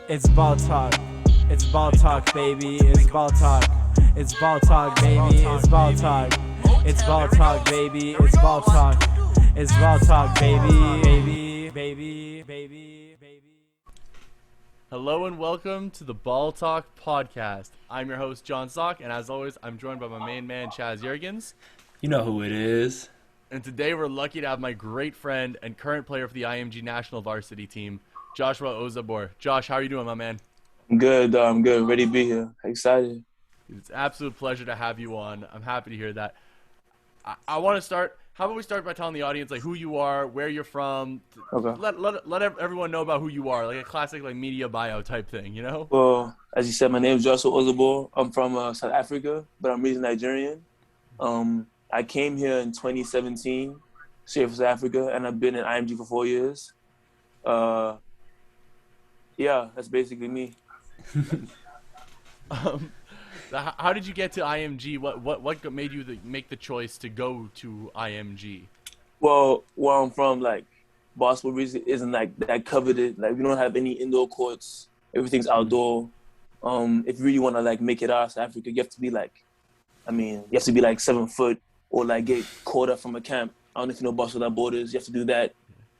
It's ball talk. It's ball talk, baby. It's ball talk. It's ball talk, baby. It's ball talk. It's ball talk, baby. It's ball talk. It's ball talk, baby. Baby. Hello and welcome to the Ball Talk podcast. I'm your host, John Sock, and as always, I'm joined by my main man, Chaz Jurgens. You know who it is. And today we're lucky to have my great friend and current player for the IMG national varsity team, Joshua Ozabor. Josh, how are you doing, my man? I'm good. I'm good. Ready to be here. Excited. It's an absolute pleasure to have you on. I'm happy to hear that. I want to start. How about we start by telling the audience like who you are, where you're from. Okay. Let everyone know about who you are, like a classic like media bio type thing, you know? Well, as you said, my name is Joshua Ozabor. I'm from South Africa, but I'm really Nigerian. I came here in 2017, straight from South Africa, and I've been in IMG for 4 years. Yeah, that's basically me. How did you get to IMG? What made you make the choice to go to IMG? Well, where I'm from, like, basketball really isn't like that coveted. Like, we don't have any indoor courts. Everything's outdoor. If you really want to like make it out of South Africa, you have to be like, you have to be like 7 foot or like get called up from a camp. I don't know if you know Basketball Without Borders. You have to do that,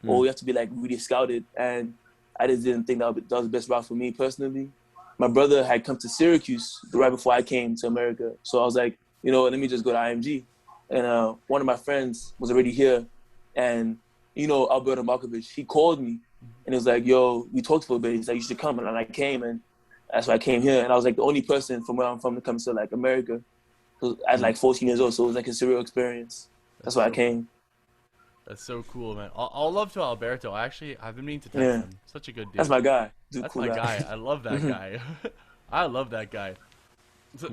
or you have to be like really scouted. And I just didn't think that was the best route for me personally. My brother had come to Syracuse right before I came to America. So I was like, let me just go to IMG. And one of my friends was already here. And, Alberto Markovic, he called me. And he was like, yo, we talked for a bit. He's like, you should come. And I came. And that's why I came here. And I was like the only person from where I'm from to come to like America. So I was like 14 years old. So it was like a surreal experience. That's why I came. That's so cool, man. All love to Alberto. I've been meaning to text him. Such a good dude. That's my guy. That's cool my guy. I love that guy. I love that guy.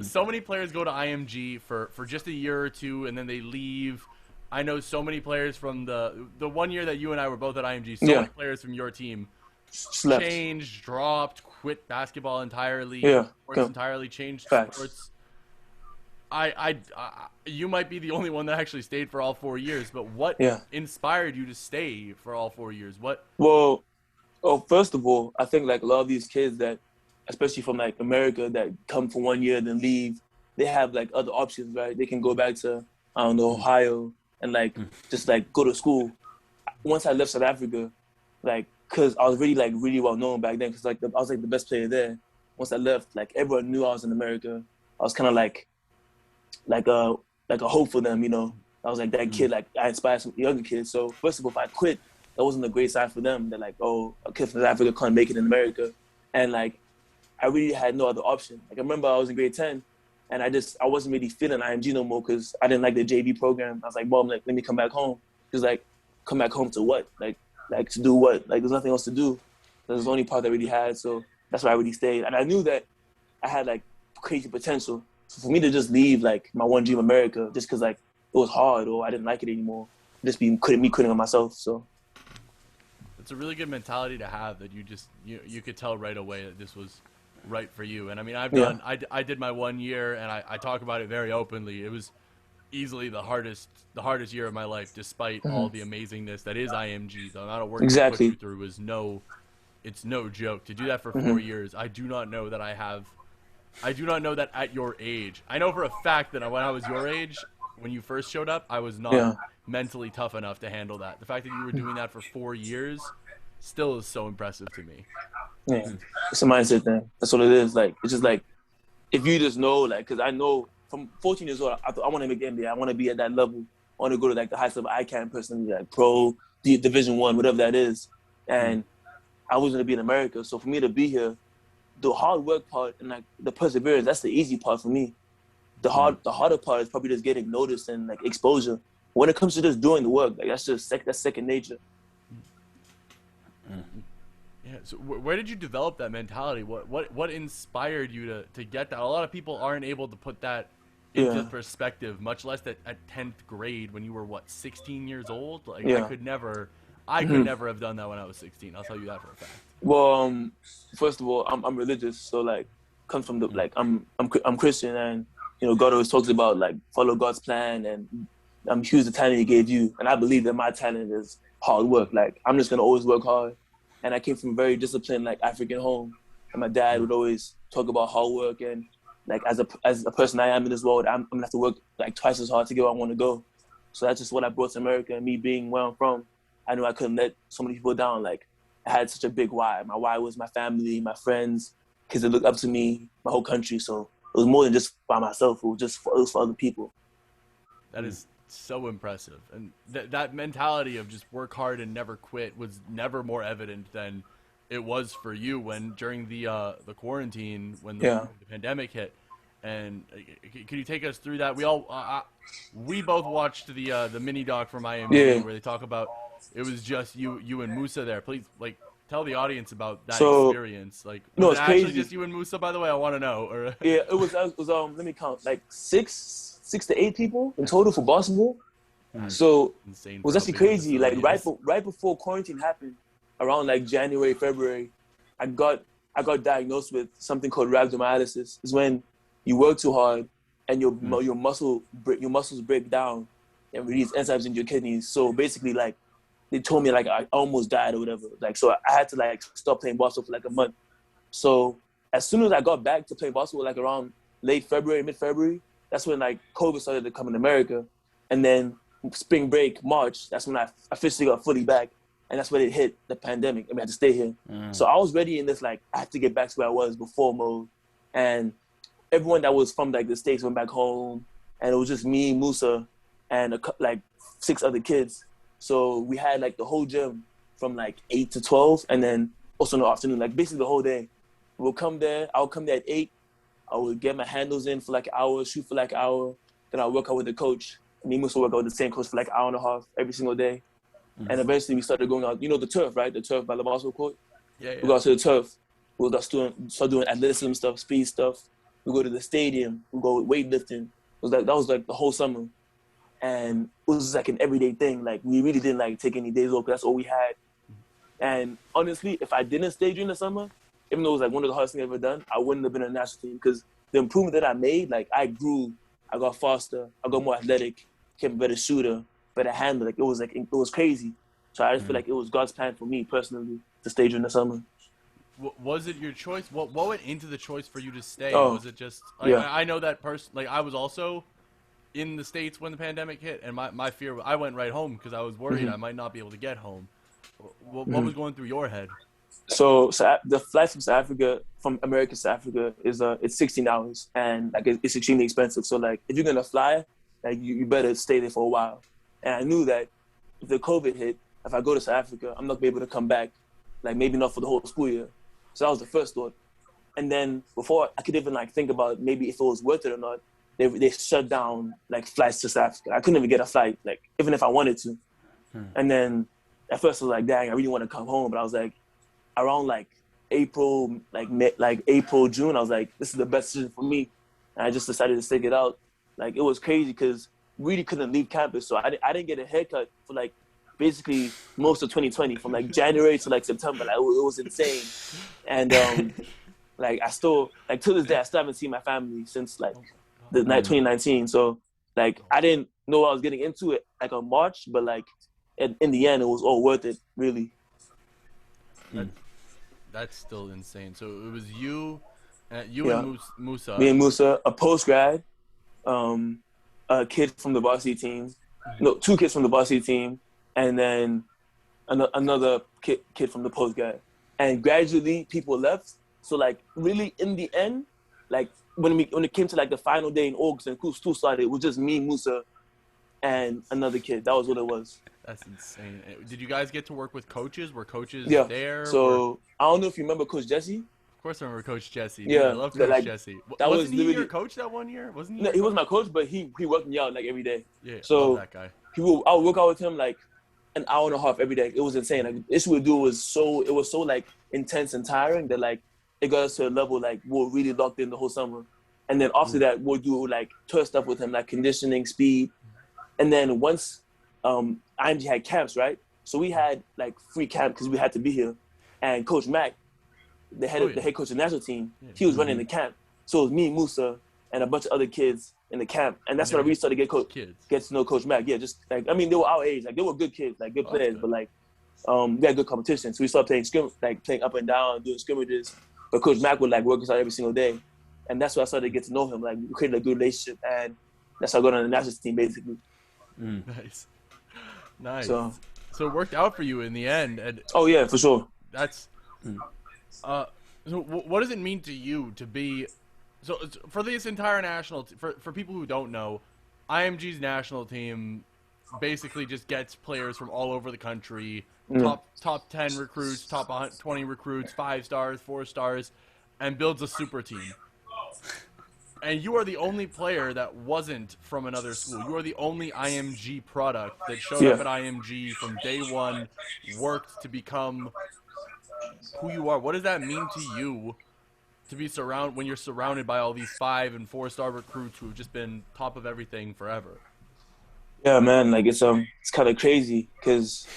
So many players go to IMG for just a year or two, and then they leave. I know so many players from the 1 year that you and I were both at IMG. So many players from your team changed, dropped, quit basketball entirely, sports entirely, changed sports. You might be the only one that actually stayed for all 4 years, but what inspired you to stay for all 4 years? Well, first of all, I think like a lot of these kids that, especially from like America, that come for 1 year then leave, they have like other options, right? They can go back to, Ohio and like just like go to school. Once I left South Africa, like, cause I was really well known back then, cause like I was like the best player there. Once I left, like everyone knew I was in America. I was kind of like a hope for them, I was like that kid, like I inspired some younger kids. So first of all, if I quit, that wasn't a great sign for them. They're like, oh, a kid from South Africa can't make it in America. And like, I really had no other option. Like I remember I was in grade 10 and I wasn't really feeling IMG no more because I didn't like the JV program. I was like, Mom, like, let me come back home. She was like, come back home to what? Like to do what? Like there's nothing else to do. That was the only part I really had. So that's why I really stayed. And I knew that I had like crazy potential. So for me to just leave like my one dream America just because like it was hard or I didn't like it anymore, just me quitting on myself. So it's a really good mentality to have that you could tell right away that this was right for you. And I mean, I did my 1 year and I talk about it very openly. It was easily the hardest year of my life, despite all the amazingness that is IMG. The amount of work you put you through is it's no joke. To do that for 4 years, I do not know that at your age. I know for a fact that when I was your age, when you first showed up, I was not mentally tough enough to handle that. The fact that you were doing that for 4 years still is so impressive to me. Yeah, it's a mindset thing. That's what it is. Like, it's just like, if you just know, like, because I know from 14 years old, I want to make the NBA. I want to be at that level. I want to go to like the highest level I can personally, like pro, Division I, whatever that is. And I was going to be in America. So for me to be here, the hard work part and like the perseverance, that's the easy part for me. The harder part is probably just getting noticed and like exposure. When it comes to just doing the work, like that's second nature. Yeah. So where did you develop that mentality? What inspired you to get that? A lot of people aren't able to put that into perspective, much less at 10th grade when you were 16 years old. Like I could never have done that when I was 16. I'll tell you that for a fact. Well, first of all, I'm religious, so like comes from the like I'm Christian, and God always talks about like follow God's plan, and choose the talent He gave you, and I believe that my talent is hard work. Like I'm just gonna always work hard, and I came from a very disciplined like African home, and my dad would always talk about hard work and like as a person I am in this world, I'm gonna have to work like twice as hard to get where I want to go. So that's just what I brought to America. And me being where I'm from, I knew I couldn't let so many people down. Like I had such a big why. My why was my family, my friends, kids that look up to me, my whole country. So it was more than just by myself. It was for other people. That is so impressive. And that mentality of just work hard and never quit was never more evident than it was for you when during the quarantine, when the pandemic hit. And can you take us through that? We both watched the mini doc from IMG where they talk about it was just you and Musa there. Please, like, tell the audience about that experience. Like, was it actually just you and Musa, by the way? I want to know. Or yeah, it was let me count, like six to eight people in total for basketball. So insane. It was actually crazy. Like right before quarantine happened, around like January, February, I got diagnosed with something called rhabdomyolysis. It's when you work too hard and your muscles break down and release enzymes in your kidneys. So basically, like, they told me like I almost died or whatever. Like, so I had to like stop playing basketball for like a month. So as soon as I got back to play basketball, like around late February, mid-February, that's when like COVID started to come in America. And then spring break, March, that's when I officially got fully back. And that's when it hit the pandemic. I mean, I had to stay here. So I was ready in this, like, I have to get back to where I was before mode. And everyone that was from like the States went back home. And it was just me, Musa, and like 6 other kids. So we had like the whole gym from like 8 to 12. And then also in the afternoon, like basically the whole day. I'll come there at 8. I would get my handles in for like an hour, shoot for like an hour. Then I'll work out with the coach. Me and Musa work out with the same coach for like an hour and a half every single day. And eventually we started going out, the turf, right? The turf by the basketball court. Yeah. We go out to the turf. We'll start doing athleticism stuff, speed stuff. We go to the stadium. We go weightlifting. That was like the whole summer. And it was like an everyday thing. Like we really didn't like take any days off because that's all we had. And honestly, if I didn't stay during the summer, even though it was like one of the hardest things I've ever done, I wouldn't have been a national team because the improvement that I made, like I grew, I got faster, I got more athletic, became a better shooter, better handler. Like it was crazy. So I just feel like it was God's plan for me personally to stay during the summer. Was it your choice? What went into the choice for you to stay? Oh, was it just like, I know that person? Like I was also in the States when the pandemic hit, and my fear, I went right home because I was worried I might not be able to get home. What was going through your head? So the flight from America to South Africa is it's 16 hours, and like it's extremely expensive. So like if you're gonna fly, like you better stay there for a while. And I knew that if the COVID hit, if I go to South Africa, I'm not gonna be able to come back, like maybe not for the whole school year. So that was the first thought. And then before I could even like think about maybe if it was worth it or not, they shut down like flights to South Africa. I couldn't even get a flight, like even if I wanted to. And then at first I was like, dang, I really want to come home. But I was like, around like April, April, June, I was like, this is the best decision for me. And I just decided to stick it out. Like it was crazy because we really couldn't leave campus. So I didn't get a haircut for like basically most of 2020, from like January to like September. Like it was insane. And like I still, like to this day, I still haven't seen my family since like the night 2019. So like I didn't know what I was getting into it like on March, but like in the end, it was all worth it, really. That's still insane. So it was you and Musa. Me and Musa, a post-grad, a kid from the varsity team. No, 2 kids from the varsity team, and then another kid from the post-grad. And gradually, people left. So, like, really, in the end, like, when it came to, like, the final day in August and school started, it was just me, Musa, and another kid. That was what it was. That's insane. Did you guys get to work with coaches? Were coaches there? So I don't know if you remember Coach Jesse. Of course I remember Coach Jesse. Yeah. Dude, I love Coach Jesse. Wasn't he your coach that one year? Wasn't he? No, he was my coach, but he worked me out like every day. Yeah, so love that guy. I would work out with him like an hour and a half every day. It was insane. Like this we would do was so like intense and tiring that like it got us to a level like we're really locked in the whole summer. And then after that we'll do like tour stuff with him, like conditioning, speed. And then once IMG had camps, right? So we had like free camp because we had to be here. And Coach Mack, the head coach of the national team, he was running the camp. So it was me, Musa, and a bunch of other kids in the camp. And that's when I really started to get to know Coach Mack. Yeah, just like, I mean, they were our age. Like they were good kids, like good players, but like we had good competition. So we started playing playing up and down, doing scrimmages. but Coach Mack would like work us out every single day, and that's why I started to get to know him. Like we created a good relationship, and that's how I got on the national team basically. Nice. So it worked out for you in the end, and oh yeah, for sure. that's so what does it mean to you to be so for this entire national for people who don't know, IMG's national team basically just gets players from all over the country, top 10 recruits, top 20 recruits, 5 stars, 4 stars, and builds a super team. And you are the only player that wasn't from another school. You are the only IMG product that showed up at IMG from day one, worked to become who you are. What does that mean to you to be when you're surrounded by all these 5 and 4 star recruits who have just been top of everything forever? Yeah, man, like it's kind of crazy because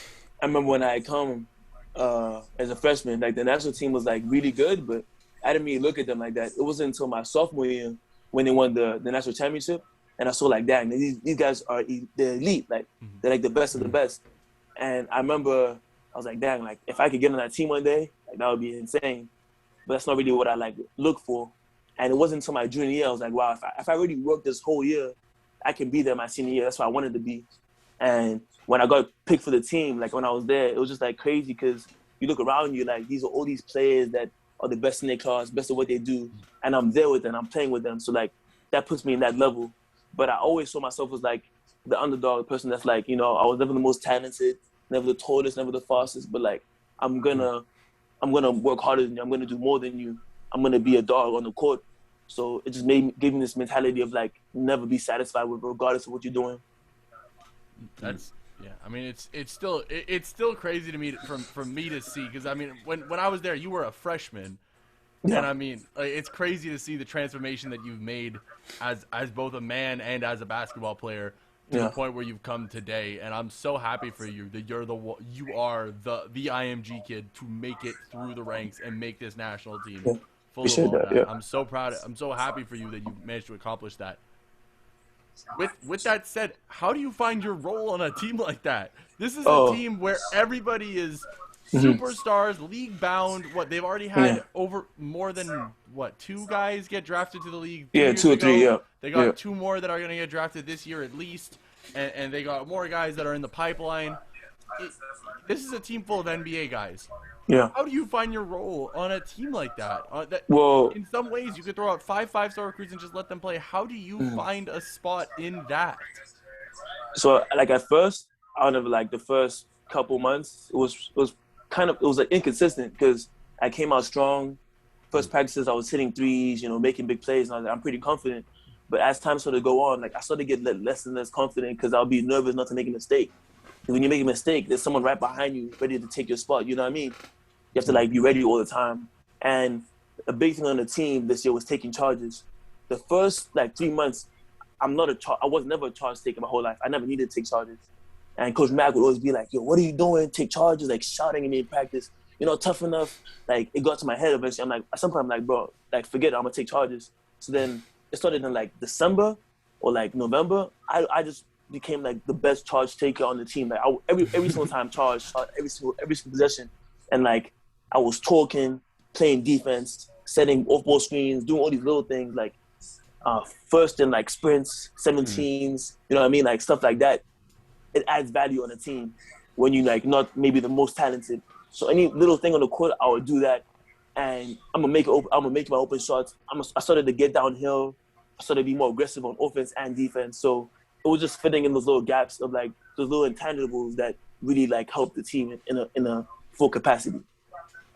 I remember when I come as a freshman, like the national team was like really good, but I didn't really look at them like that. It wasn't until my sophomore year when they won the national championship, and I saw like, dang, these guys are they're elite, like they're like the best of the best. And I remember I was like, dang, like if I could get on that team one day, like that would be insane. But that's not really what I like look for. And it wasn't until my junior year I was like, wow, if I really worked this whole year, I can be there my senior year. That's what I wanted to be. And when I got picked for the team, like when I was there, it was just like crazy because you look around you, like these are all these players that are the best in their class, best of what they do. And I'm there with them, I'm playing with them. So like that puts me in that level. But I always saw myself as like the underdog, the person that's like, you know, I was never the most talented, never the tallest, never the fastest, but like I'm gonna work harder than you, I'm gonna do more than you. I'm gonna be a dog on the court. So it just gave me this mentality of like never be satisfied with regardless of what you're doing. That's I mean it's still crazy to me from me to see because I mean when I was there you were a freshman, and I mean like, it's crazy to see the transformation that you've made as both a man and as a basketball player to the point where you've come today, and I'm so happy for you that you are the IMG kid to make it through the ranks and make this national team. Full of all that. I'm so proud. I'm so happy for you that you managed to accomplish that. With that said, how do you find your role on a team like that? This is a team where everybody is superstars, league bound. What they've already had over more than 2 guys get drafted to the league. 2 or 3. Yeah, they got 2 more that are going to get drafted this year at least, and they got more guys that are in the pipeline. This is a team full of NBA guys. Yeah. How do you find your role on a team like that? Well, in some ways, you could throw out 5 5-star recruits and just let them play. How do you find a spot in that? So, like at first, out of like the first couple months, it was like inconsistent because I came out strong. First practices, I was hitting threes, you know, making big plays, and I was like, I'm pretty confident. But as time started to go on, like I started to get less and less confident because I'll be nervous not to make a mistake. When you make a mistake, there's someone right behind you ready to take your spot. You know what I mean? You have to like be ready all the time. And a big thing on the team this year was taking charges. The first like 3 months, I was never a charge taker my whole life. I never needed to take charges. And Coach Mack would always be like, yo, what are you doing? Take charges, like shouting at me in practice. You know, tough enough. Like it got to my head eventually. I'm like, at some point I'm like, bro, like forget it, I'm gonna take charges. So then it started in like December or like November. I just became like the best charge taker on the team. Like every single time charge every single possession. And like I was talking, playing defense, setting off-ball screens, doing all these little things like first in like sprints, 17s, you know what I mean? Like stuff like that. It adds value on a team when you like not maybe the most talented. So any little thing on the court, I would do that, and I'm gonna make my open shots. I started to get downhill. I started to be more aggressive on offense and defense. So it was just fitting in those little gaps of like those little intangibles that really like helped the team in a full capacity.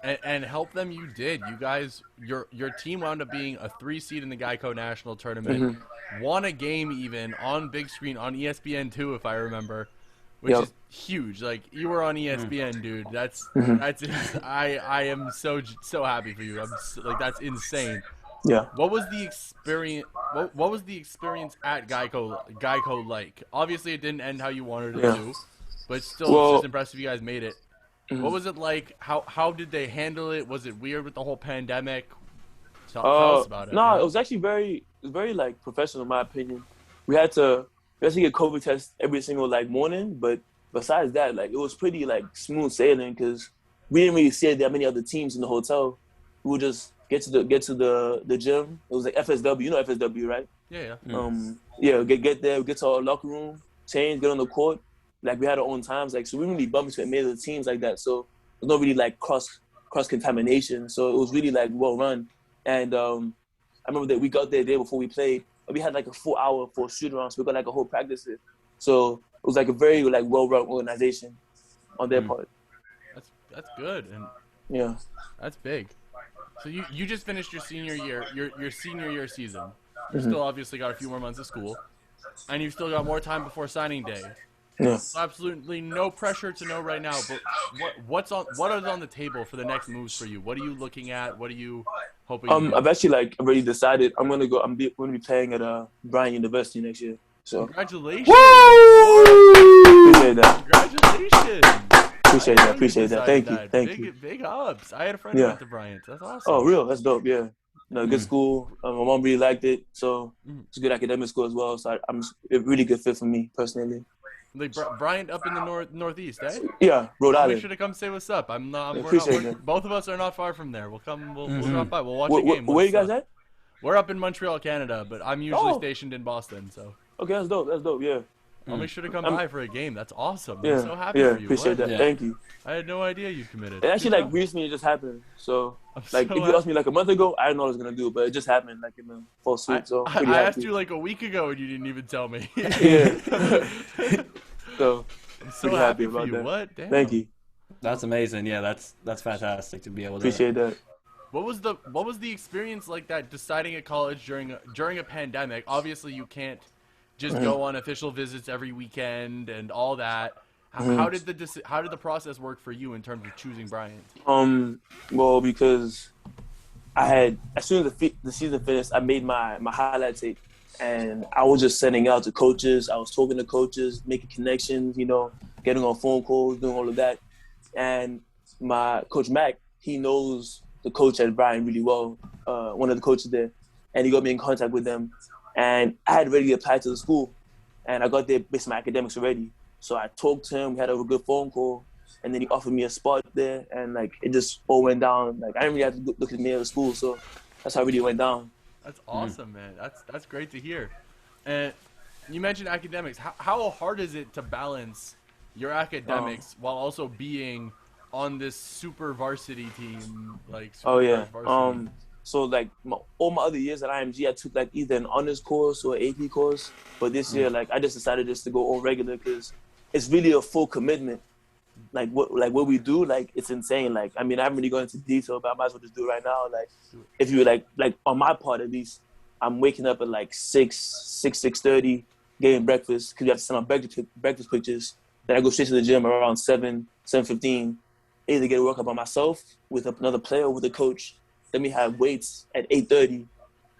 And help them you did. You guys, your team wound up being a 3 seed in the Geico National Tournament. Won a game even on big screen on ESPN2, if I remember, which is huge. Like you were on ESPN, dude. That's I am so happy for you. That's insane. Yeah. What was the experience? What was the experience at Geico like? Obviously, it didn't end how you wanted it to, but still, it's just impressive you guys made it. What was it like? How did they handle it? Was it weird with the whole pandemic? Tell us about it. No, it was actually very like professional in my opinion. We had to get COVID tests every single like morning, but besides that, like it was pretty like smooth sailing because we didn't really see that many other teams in the hotel. We were just get to the gym. It was like FSW. You know FSW, right? Yeah. Get there, get to our locker room, change, get on the court. Like we had our own times, like so we really bumped into many of the teams like that. So there's no really like cross contamination. So it was really like well run. And I remember that we got there the day before we played. And we had like a full hour for a shoot around, so we got like a whole practice there. So it was like a very like well run organization on their part. That's good, and Yeah. that's big. So you just finished your senior year, your senior year season. You still obviously got a few more months of school, and you've still got more time before signing day. Yeah. Absolutely no pressure to know right now, but what is on the table for the next moves for you? What are you looking at? What are you hoping? I've actually like already decided I'm gonna be playing at Bryant University next year. So congratulations! appreciate that. Congratulations! Appreciate that. Thank you. Big ups. I had a friend who went to Bryant. That's awesome. Oh, real? That's dope. Yeah. No, good school. My mom really liked it, so it's a good academic school as well. So I'm a really good fit for me personally. Like Bryant up in the northeast, eh? Yeah, Rhode Island. Make sure to come say what's up. That. Both of us are not far from there. We'll come. We'll drop by. We'll watch a game. Where you guys at? We're up in Montreal, Canada, but I'm usually stationed in Boston. So. Okay, that's dope. Yeah. I'll make sure to come by for a game. That's awesome. Yeah, I'm so happy for you. Appreciate that. Yeah. Thank you. I had no idea you committed. It actually like recently it just happened. So like if you asked me like a month ago, I didn't know what I was gonna do, but it just happened like in the full suit. So I asked you like a week ago and you didn't even tell me. Yeah. So I'm so happy for about you. that. What? Damn. Thank you. That's amazing. Yeah, that's fantastic to be able to Appreciate that. What was the experience like that deciding at college during a pandemic? Obviously you can't just go on official visits every weekend and all that. How did the process work for you in terms of choosing Bryant? Well, because I had as soon as the season finished, I made my highlight tape, and I was just sending out to coaches. I was talking to coaches, making connections, getting on phone calls, doing all of that. And my coach Mac, he knows the coach at Bryant really well, one of the coaches there, and he got me in contact with them. And I had already applied to the school, and I got there based on my academics already. So I talked to him, we had a good phone call, and then he offered me a spot there, and like it just all went down. Like I didn't really have to look at the name of the school, so that's how it really went down. That's awesome, man. That's great to hear. And you mentioned academics. How hard is it to balance your academics while also being on this super varsity team? Like varsity? So like all my other years at IMG, I took like either an honors course or an AP course. But this year, like I just decided just to go all regular because it's really a full commitment. Like what we do, like it's insane. Like I mean, I haven't really gone into detail, but I might as well just do it right now. Like if you like on my part at least, I'm waking up at like 6:30, getting breakfast because you have to send out breakfast pictures. Then I go straight to the gym around 7:15. Either get a workout by myself with another player or with a coach. Then we have weights at 8:30,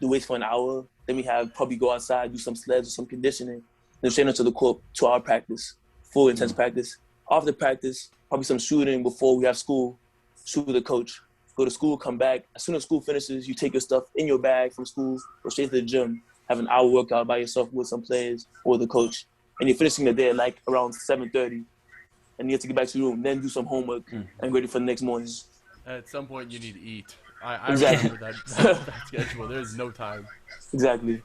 do weights for an hour. Then we have probably go outside, do some sleds or some conditioning. Then straight into the court, 2-hour practice, full intense practice. After practice, probably some shooting before we have school, shoot with the coach. Go to school, come back. As soon as school finishes, you take your stuff in your bag from school, go straight to the gym, have an hour workout by yourself with some players or the coach. And you're finishing the day at like around 7:30. And you have to get back to your room, then do some homework and get ready for the next morning. At some point, you need to eat. I Exactly. remember that schedule. There's no time. Exactly.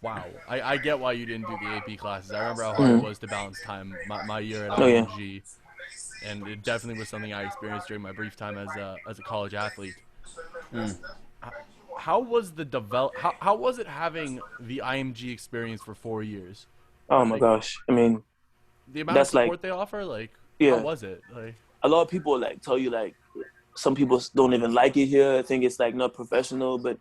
Wow. I get why you didn't do the AP classes. I remember how hard it was to balance time my year at IMG. And it definitely was something I experienced during my brief time as a college athlete. How was how was it having the IMG experience for 4 years? Oh my gosh. I mean, the amount of support they offer, how was it? A lot of people tell you some people don't even like it here. I think it's not professional, but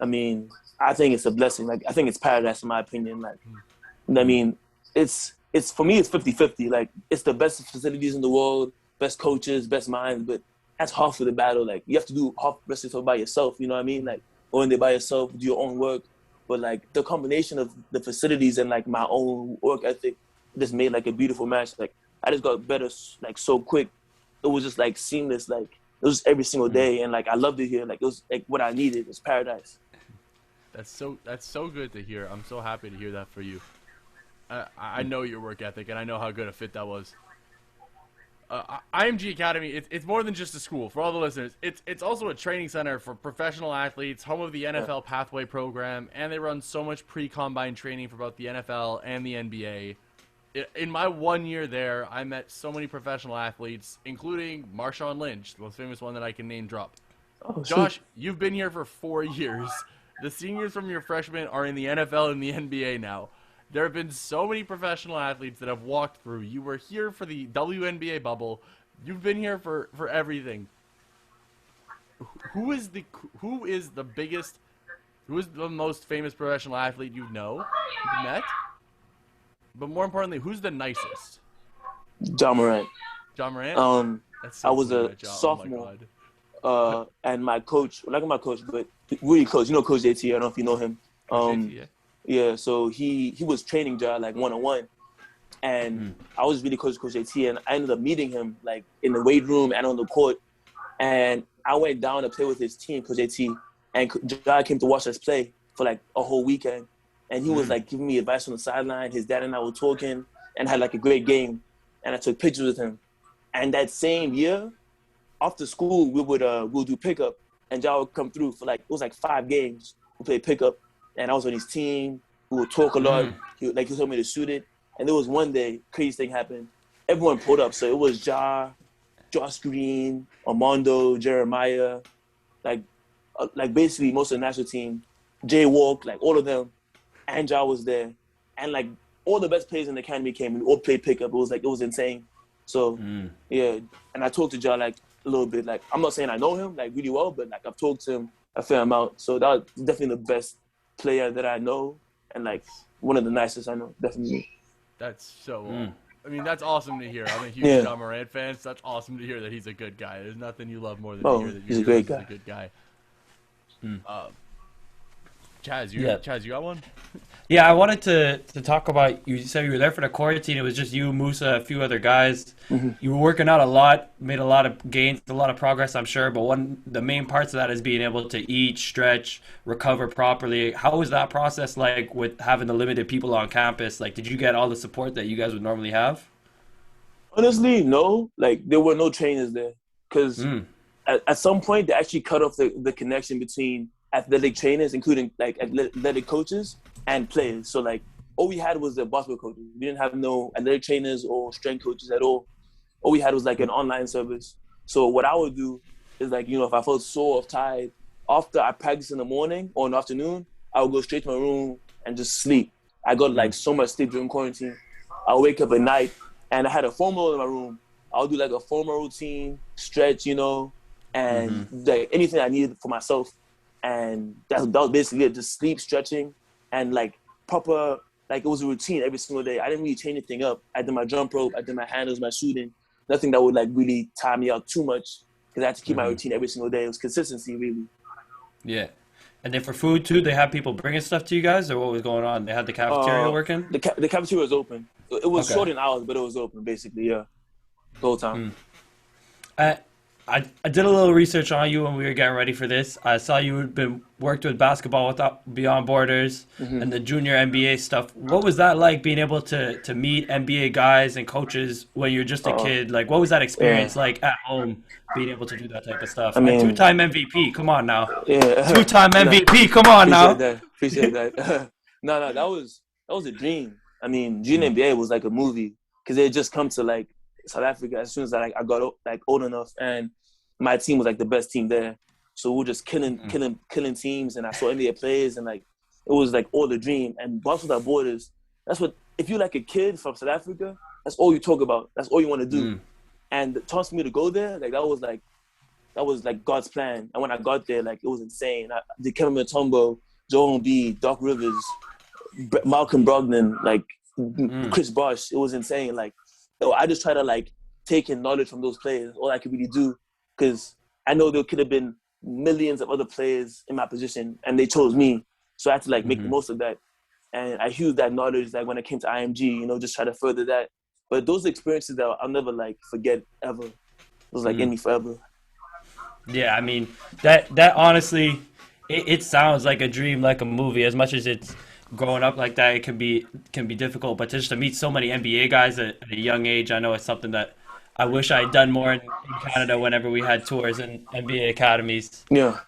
I mean, I think it's a blessing. I think it's paradise in my opinion. I mean, it's for me, it's 50-50. It's the best facilities in the world, best coaches, best minds, but that's half of the battle. You have to do half the rest of it by yourself. You know what I mean? Go in there by yourself, do your own work. But the combination of the facilities and my own work ethic just made a beautiful match. I just got better so quick. It was just seamless. It was every single day, and I loved it here. It was what I needed. It was paradise. That's so good to hear. I'm so happy to hear that for you. I know your work ethic, and I know how good a fit that was. IMG Academy, it's more than just a school. For all the listeners, it's also a training center for professional athletes, home of the NFL Pathway Program, and they run so much pre-combine training for both the NFL and the NBA. In my 1 year there, I met so many professional athletes, including Marshawn Lynch, the most famous one that I can name drop. Oh, Josh, you've been here for 4 years. The seniors from your freshman are in the NFL and the NBA now. There have been so many professional athletes that have walked through. You were here for the WNBA bubble. You've been here for everything. Who is the most famous professional athlete you've met? But more importantly, who's the nicest? John Morant. John Morant? That's so I was cool, a John. sophomore. Oh my God. And my coach, not my coach, but really close. You know Coach JT, I don't know if you know him. JT, yeah. Yeah, so he was training Ja like one-on-one. And I was really close to Coach JT, and I ended up meeting him like in the weight room and on the court. And I went down to play with his team, Coach JT, and Ja came to watch us play for like a whole weekend. And he was like giving me advice on the sideline. His dad and I were talking and had like a great game. And I took pictures with him. And that same year, after school, we'll do pickup, and Ja would come through for like, it was like 5 games. We played pickup, and I was on his team. We would talk a lot. He told me to shoot it. And there was one day, crazy thing happened. Everyone pulled up. So it was Ja, Josh Green, Armando, Jeremiah, like basically most of the national team, Jay Walk, like all of them. And Ja was there. And like all the best players in the academy came and we all played pickup. It was insane. So yeah. And I talked to Ja like a little bit. Like, I'm not saying I know him like really well, but like I've talked to him a fair amount. So that was definitely the best player that I know, and like one of the nicest I know, definitely. That's so I mean, that's awesome to hear. I'm a huge John Morant fan, so that's awesome to hear that he's a good guy. There's nothing you love more than to hear that he's a great guy. He's a good guy. Chaz, you got one? Yeah, I wanted to talk about, you said you were there for the quarantine. It was just you, Musa, a few other guys. You were working out a lot, made a lot of gains, a lot of progress, I'm sure. But the main parts of that is being able to eat, stretch, recover properly. How was that process like with having the limited people on campus? Like, did you get all the support that you guys would normally have? Honestly, no. Like, there were no trainers there. Because at some point, they actually cut off the connection between athletic trainers, including like athletic coaches and players. So like all we had was the basketball coaches. We didn't have no athletic trainers or strength coaches at all. All we had was like an online service. So what I would do is like, you know, if I felt sore or tired, after I practice in the morning or in the afternoon, I would go straight to my room and just sleep. I got like so much sleep during quarantine. I would wake up at night and I had a foam roller in my room. I would do like a foam roll routine, stretch, you know, and like anything I needed for myself. And that was basically it, just sleep, stretching, and like proper, like it was a routine every single day. I didn't really change anything up. I did my jump rope, I did my handles, my shooting, nothing that would like really tire me out too much because I had to keep my routine every single day. It was consistency, really. Yeah. And then for food too, they had people bringing stuff to you guys, or what was going on? They had the cafeteria working? The cafeteria was open. It was short in hours, but it was open basically, yeah, the whole time. I did a little research on you when we were getting ready for this. I saw you had worked with Basketball Without Beyond Borders and the junior NBA stuff. What was that like, being able to meet NBA guys and coaches when you're just a kid? Like, what was that experience like at home, being able to do that type of stuff? I mean, two-time MVP, come on now. Yeah. Two-time MVP, come on now. Appreciate that. No, that was a dream. I mean, junior NBA was like a movie because it had just come to like South Africa as soon as I got like old enough, and my team was like the best team there. So we were just killing teams, and I saw NBA players, and like it was like all the dream. And Basketball Without Borders, that's what, if you're like a kid from South Africa, that's all you talk about. That's all you want to do. And the chance for me to go there, like that was like God's plan. And when I got there, like it was insane. I did Kevin Mutombo, Joel Embiid, Doc Rivers, Malcolm Brogdon, like Chris Bosh. It was insane. Like, I just try to like take in knowledge from those players, all I could really do, because I know there could have been millions of other players in my position, and they chose me. So I had to like make the most of that, and I used that knowledge like when it came to IMG, you know, just try to further that. But those experiences that I'll never like forget ever. It was like in me forever. Yeah, I mean that honestly, it sounds like a dream, like a movie. As much as it's growing up like that, it can be difficult, but just to meet so many NBA guys at a young age, I know it's something that I wish I had done more in Canada whenever we had tours and NBA academies. Yeah.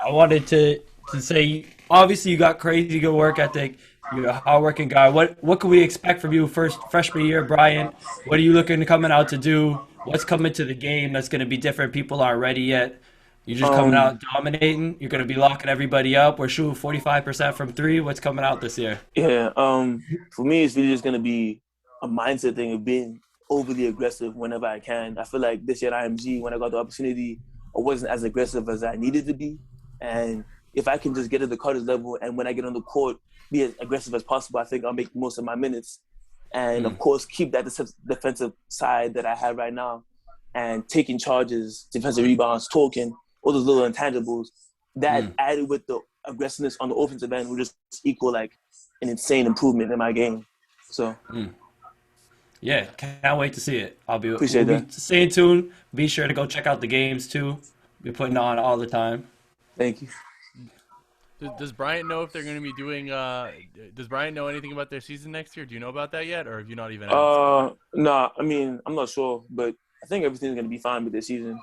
I wanted to say, obviously you got crazy good work ethic. You're a hardworking guy. What can we expect from you first freshman year, Brian? What are you looking to coming out to do? What's coming to the game that's going to be different? People aren't ready yet. You're just coming Um, out dominating. You're going to be locking everybody up. We're shooting 45% from three. What's coming out this year? yeah. For me, it's really just gonna be a mindset thing of being overly aggressive whenever I can. I feel like this year at IMG, when I got the opportunity, I wasn't as aggressive as I needed to be. And if I can just get to the Carter's level, and when I get on the court, be as aggressive as possible, I think I'll make most of my minutes. And of course, keep that defensive side that I have right now, and taking charges, defensive rebounds, talking, all those little intangibles. That added with the aggressiveness on the offensive end will just equal like an insane improvement in my game. So Yeah, can't wait to see it. appreciate We'll be that. staying tuned. Be sure to go check out the games too. Be putting on all the time. Thank you. Does Bryant know if they're going to be doing? Does Bryant know anything about their season next year? Do you know about that yet, or have you not even asked? Nah, I mean, I'm not sure, but I think everything's gonna be fine with this season.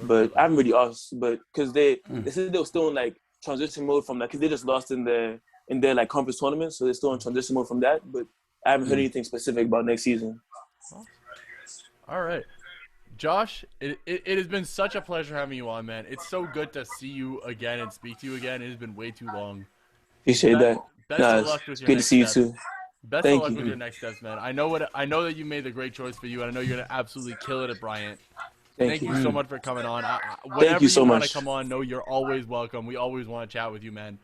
But I haven't really asked, but because they said they were still in like transition mode from that, because they just lost in their like conference tournament, so they're still in transition mode from that. But I haven't heard anything specific about next season. All right, Josh, it has been such a pleasure having you on, man. It's so good to see you again and speak to you again. It has been way too long. Appreciate that. Best Nah, of it's luck with your good to next see you steps. too. Best Thank of luck you. with your next steps, man. I know that you made the great choice for you, and I know you're gonna absolutely kill it at Bryant. Thank You you. so much for coming on. Whenever you so want to much. come on, know you're always welcome. We always want to chat with you, man.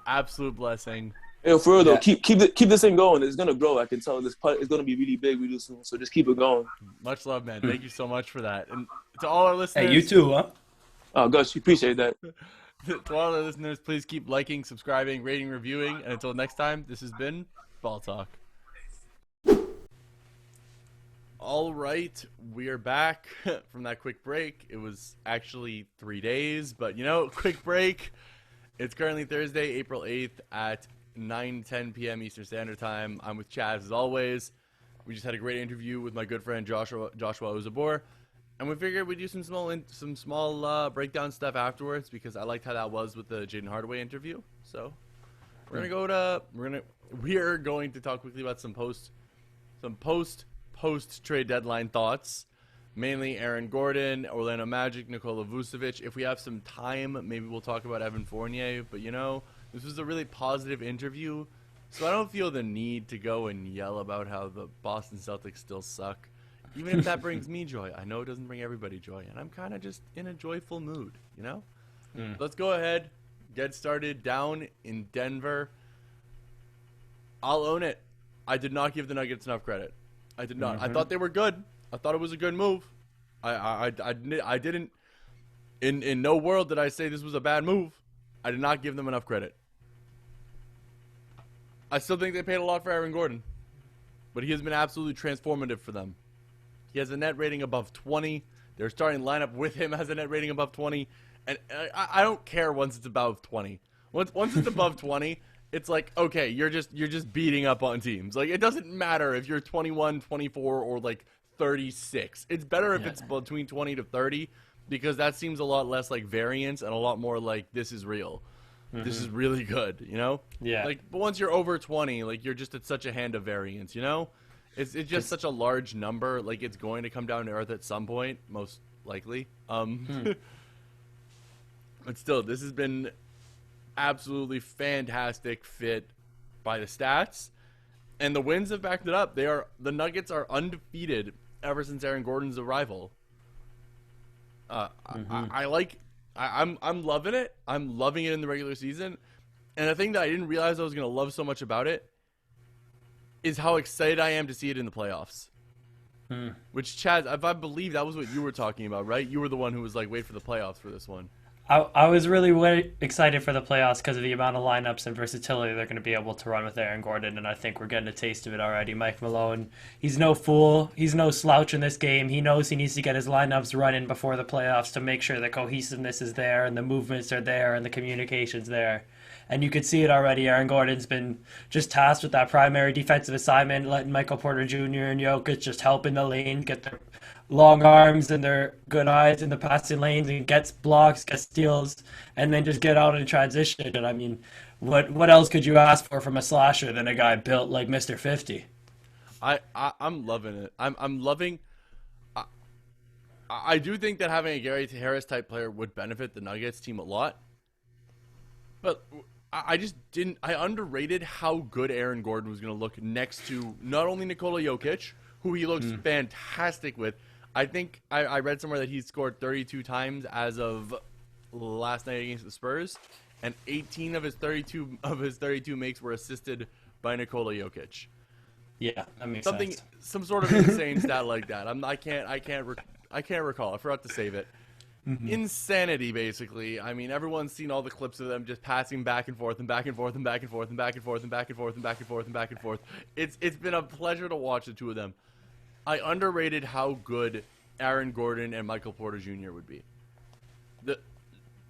Absolute blessing. Yo, for real though, Yeah. keep this thing going. It's gonna grow. I can tell this part is gonna be really big really soon. So just keep it going. Much love, man. Thank you so much for that. And to all our listeners, Hey, you too, huh? Oh gosh, appreciate that. to all our listeners, please keep liking, subscribing, rating, reviewing. And until next time, this has been Ball Talk. All right, we are back from that quick break. It was actually 3 days, but quick break. It's currently Thursday, April 8th at 9:10 p.m. Eastern Standard Time. I'm with Chaz as always. We just had a great interview with my good friend Joshua Ozabor, and we figured we'd do some small breakdown stuff afterwards because I liked how that was with the Jaden Hardaway interview. So we are going to talk quickly about some post trade deadline thoughts. Mainly Aaron Gordon, Orlando Magic, Nikola Vucevic. If we have some time, maybe we'll talk about Evan Fournier. But this was a really positive interview, so I don't feel the need to go and yell about how the Boston Celtics still suck. Even if that brings me joy. I know it doesn't bring everybody joy, and I'm kind of just in a joyful mood, Let's go ahead, get started down in Denver. I'll own it. I did not give the Nuggets enough credit. I did not. I thought they were good. I thought it was a good move. I didn't. In no world did I say this was a bad move. I did not give them enough credit. I still think they paid a lot for Aaron Gordon, but he has been absolutely transformative for them. He has a net rating above 20. Their starting lineup with him has a net rating above 20, and I don't care once it's above 20. Once it's above 20. It's like, okay, you're just beating up on teams. Like, it doesn't matter if you're 21, 24, or like 36. It's better if it's between 20 to 30 because that seems a lot less like variance and a lot more like this is real. This is really good, Yeah. Like, but once you're over 20, like you're just at such a hand of variance, It's just such a large number. Like, it's going to come down to earth at some point, most likely. But still, this has been absolutely fantastic fit by the stats, and the wins have backed it up. The Nuggets are undefeated ever since Aaron Gordon's arrival. I'm loving it. I'm loving it in the regular season, and the thing that I didn't realize I was going to love so much about it is how excited I am to see it in the playoffs. Which, Chaz, if I believe that was what you were talking about, right? You were the one who was like, wait for the playoffs for this one. I was really excited for the playoffs because of the amount of lineups and versatility they're going to be able to run with Aaron Gordon, and I think we're getting a taste of it already. Mike Malone, he's no fool. He's no slouch in this game. He knows he needs to get his lineups running before the playoffs to make sure the cohesiveness is there and the movements are there and the communication's there. And you could see it already. Aaron Gordon's been just tasked with that primary defensive assignment, letting Michael Porter Jr. and Jokic just help in the lane, get their long arms and their good eyes in the passing lanes and gets blocks, gets steals, and then just get out in transition. And I mean, what else could you ask for from a slasher than a guy built like Mr. 50? I'm loving it. I'm loving. I do think that having a Gary Harris type player would benefit the Nuggets team a lot. But I just didn't. I underrated how good Aaron Gordon was going to look next to not only Nikola Jokic, who he looks fantastic with. I think I read somewhere that he scored 32 times as of last night against the Spurs, and 18 of his 32 makes were assisted by Nikola Jokic. Yeah, that makes Something, sense. some sort of insane stat like that. I can't recall. I forgot to save it. Insanity, basically. I mean, everyone's seen all the clips of them just passing back and forth and back and forth and back and forth and back and forth and back and forth and back and forth and back and forth. It's been a pleasure to watch the two of them. I underrated how good Aaron Gordon and Michael Porter Jr. would be.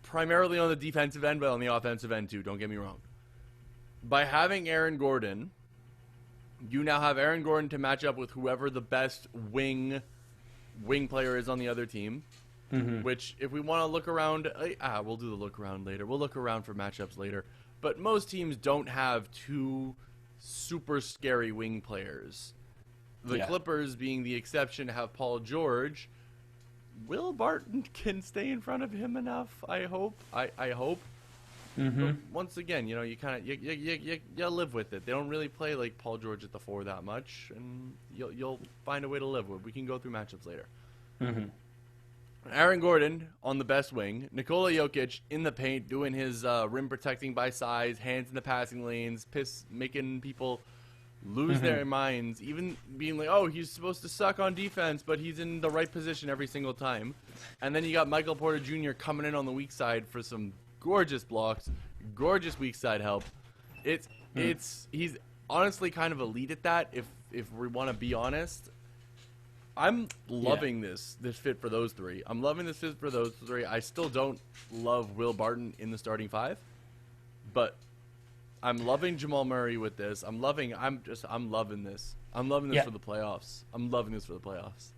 Primarily on the defensive end, but on the offensive end too. Don't get me wrong. By having Aaron Gordon, you now have Aaron Gordon to match up with whoever the best wing player is on the other team. Which, if we want to look around, we'll do the look around later. We'll look around for matchups later. But most teams don't have two super scary wing players. The Clippers, being the exception, have Paul George. Will Barton can stay in front of him enough. I hope. I hope. But once again, you know, you kind of you live with it. They don't really play like Paul George at the 4 that much, and you'll find a way to live with it. We can go through matchups later. Aaron Gordon on the best wing. Nikola Jokic in the paint doing his rim protecting by size, hands in the passing lanes, making people lose their minds, even being like, oh, he's supposed to suck on defense, but he's in the right position every single time. And then you got Michael Porter Jr. coming in on the weak side for some gorgeous blocks, gorgeous weak side help. He's honestly kind of elite at that, if we want to be honest. I'm loving this fit for those three. I'm loving this fit for those three. I still don't love Will Barton in the starting 5, but I'm loving Jamal Murray with this. I'm loving this. I'm loving this for the playoffs. I'm loving this for the playoffs.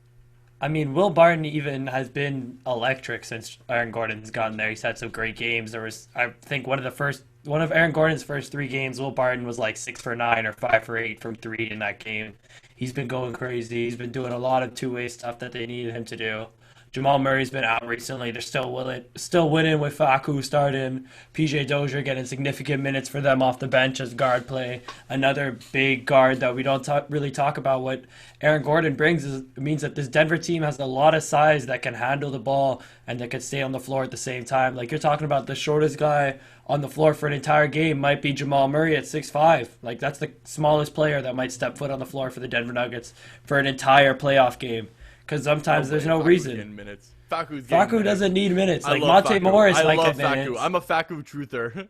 I mean, Will Barton even has been electric since Aaron Gordon's gotten there. He's had some great games. There was, I think, one of Aaron Gordon's first 3 games, Will Barton was like 6 for 9 or 5 for 8 from 3 in that game. He's been going crazy. He's been doing a lot of two-way stuff that they needed him to do. Jamal Murray's been out recently. They're still winning with Facu starting. PJ Dozier getting significant minutes for them off the bench as guard play. Another big guard that we don't really talk about. What Aaron Gordon brings means that this Denver team has a lot of size that can handle the ball and that can stay on the floor at the same time. Like, you're talking about the shortest guy on the floor for an entire game might be Jamal Murray at 6'5". Like, that's the smallest player that might step foot on the floor for the Denver Nuggets for an entire playoff game. Because sometimes there's no reason. Minutes. Facu doesn't need minutes. Like, Monte Morris might get minutes. I'm a Facu truther.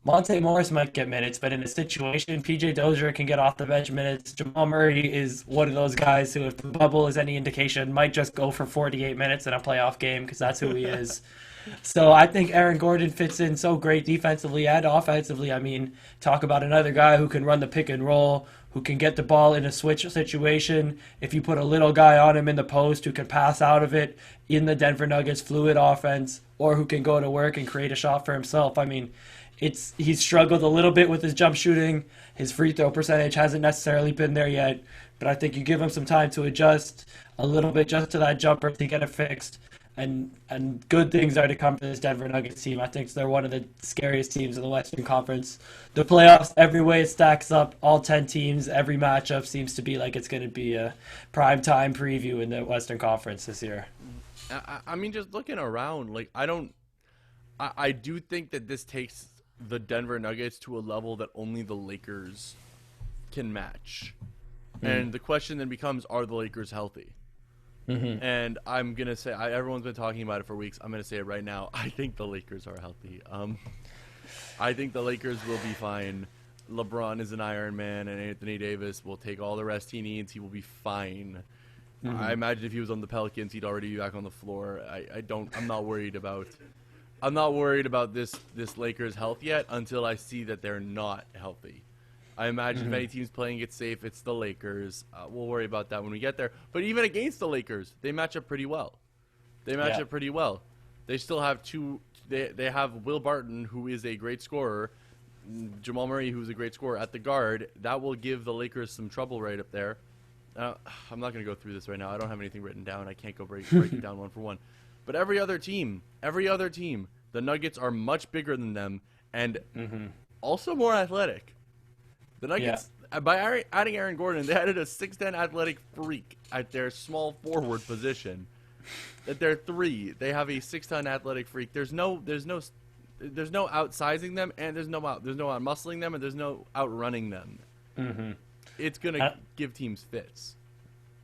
Monte Morris might get minutes, but in a situation, PJ Dozier can get off the bench minutes. Jamal Murray is one of those guys who, if the bubble is any indication, might just go for 48 minutes in a playoff game because that's who he is. So I think Aaron Gordon fits in so great defensively and offensively. I mean, talk about another guy who can run the pick and roll, who can get the ball in a switch situation. If you put a little guy on him in the post who can pass out of it in the Denver Nuggets fluid offense, or who can go to work and create a shot for himself. I mean, he's struggled a little bit with his jump shooting. His free throw percentage hasn't necessarily been there yet, but I think you give him some time to adjust a little bit just to that jumper to get it fixed. And good things are to come for this Denver Nuggets team. I think they're one of the scariest teams in the Western Conference. The playoffs, every way it stacks up, all 10 teams, every matchup seems to be like it's going to be a primetime preview in the Western Conference this year. I mean, just looking around, like, I do think that this takes the Denver Nuggets to a level that only the Lakers can match. And the question then becomes, are the Lakers healthy? And I'm going to say, everyone's been talking about it for weeks. I'm going to say it right now. I think the Lakers are healthy. I think the Lakers will be fine. LeBron is an Iron Man, and Anthony Davis will take all the rest he needs. He will be fine. I imagine if he was on the Pelicans, he'd already be back on the floor. I'm not worried about this Lakers health yet until I see that they're not healthy. I imagine if any team's playing it safe, it's the Lakers. We'll worry about that when we get there. But even against the Lakers, they match up pretty well. They still have they have Will Barton, who is a great scorer, Jamal Murray, who's a great scorer at the guard. That will give the Lakers some trouble right up there. I'm not going to go through this right now. I don't have anything written down. I can't go break it down one for one. But every other team, the Nuggets are much bigger than them and also more athletic. The Nuggets, by adding Aaron Gordon, they added a 6'10" athletic freak at their small forward position. At their 3, they have a 6'10" athletic freak. There's no outsizing them, and there's no out muscling them, and there's no outrunning them. It's gonna give teams fits.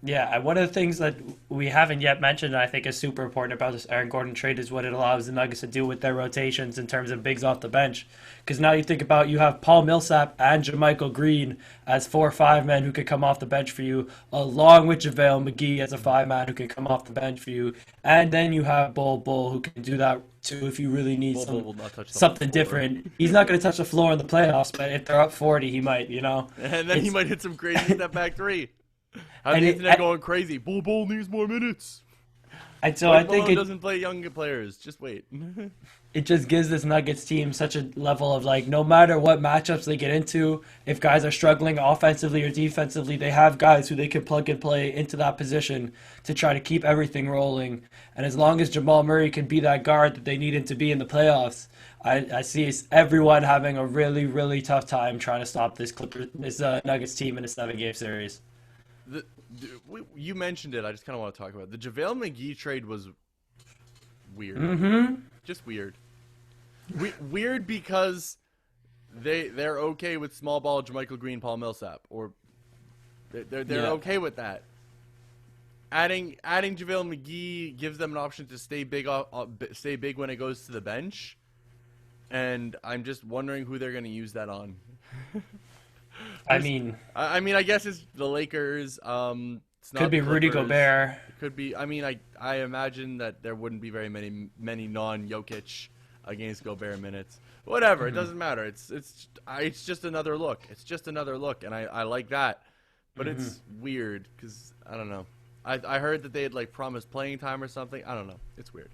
Yeah, and one of the things that we haven't yet mentioned, and I think is super important about this Aaron Gordon trade, is what it allows the Nuggets to do with their rotations in terms of bigs off the bench. Because now you think about, you have Paul Millsap and JaMychal Green as 4 or 5 men who could come off the bench for you, along with JaVale McGee as a 5-man who can come off the bench for you. And then you have Bull who can do that too if you really need something different. He's not going to touch the floor in the playoffs, but if they're up 40, he might, And then he might hit some crazy step-back 3. How's the internet going crazy? Bull needs more minutes. And so I think it doesn't play young players. Just wait. It just gives this Nuggets team such a level of, like, no matter what matchups they get into, if guys are struggling offensively or defensively, they have guys who they can plug and play into that position to try to keep everything rolling. And as long as Jamal Murray can be that guard that they need him to be in the playoffs, I see everyone having a really, really tough time trying to stop this Nuggets team in a 7-game series. You mentioned it. I just kind of want to talk about it. The JaVale McGee trade was weird. Just weird. Weird because they're okay with small ball JaMychal Green, Paul Millsap, or they're okay with that. Adding JaVale McGee gives them an option to stay big when it goes to the bench, and I'm just wondering who they're going to use that on. I guess it's the Lakers. It's not could be Rudy Gobert. It could be. I imagine that there wouldn't be very many non-Jokic against Gobert minutes. Whatever, it doesn't matter. It's just another look. It's just another look, and I like that. But it's weird because I don't know. I heard that they had promised playing time or something. I don't know. It's weird.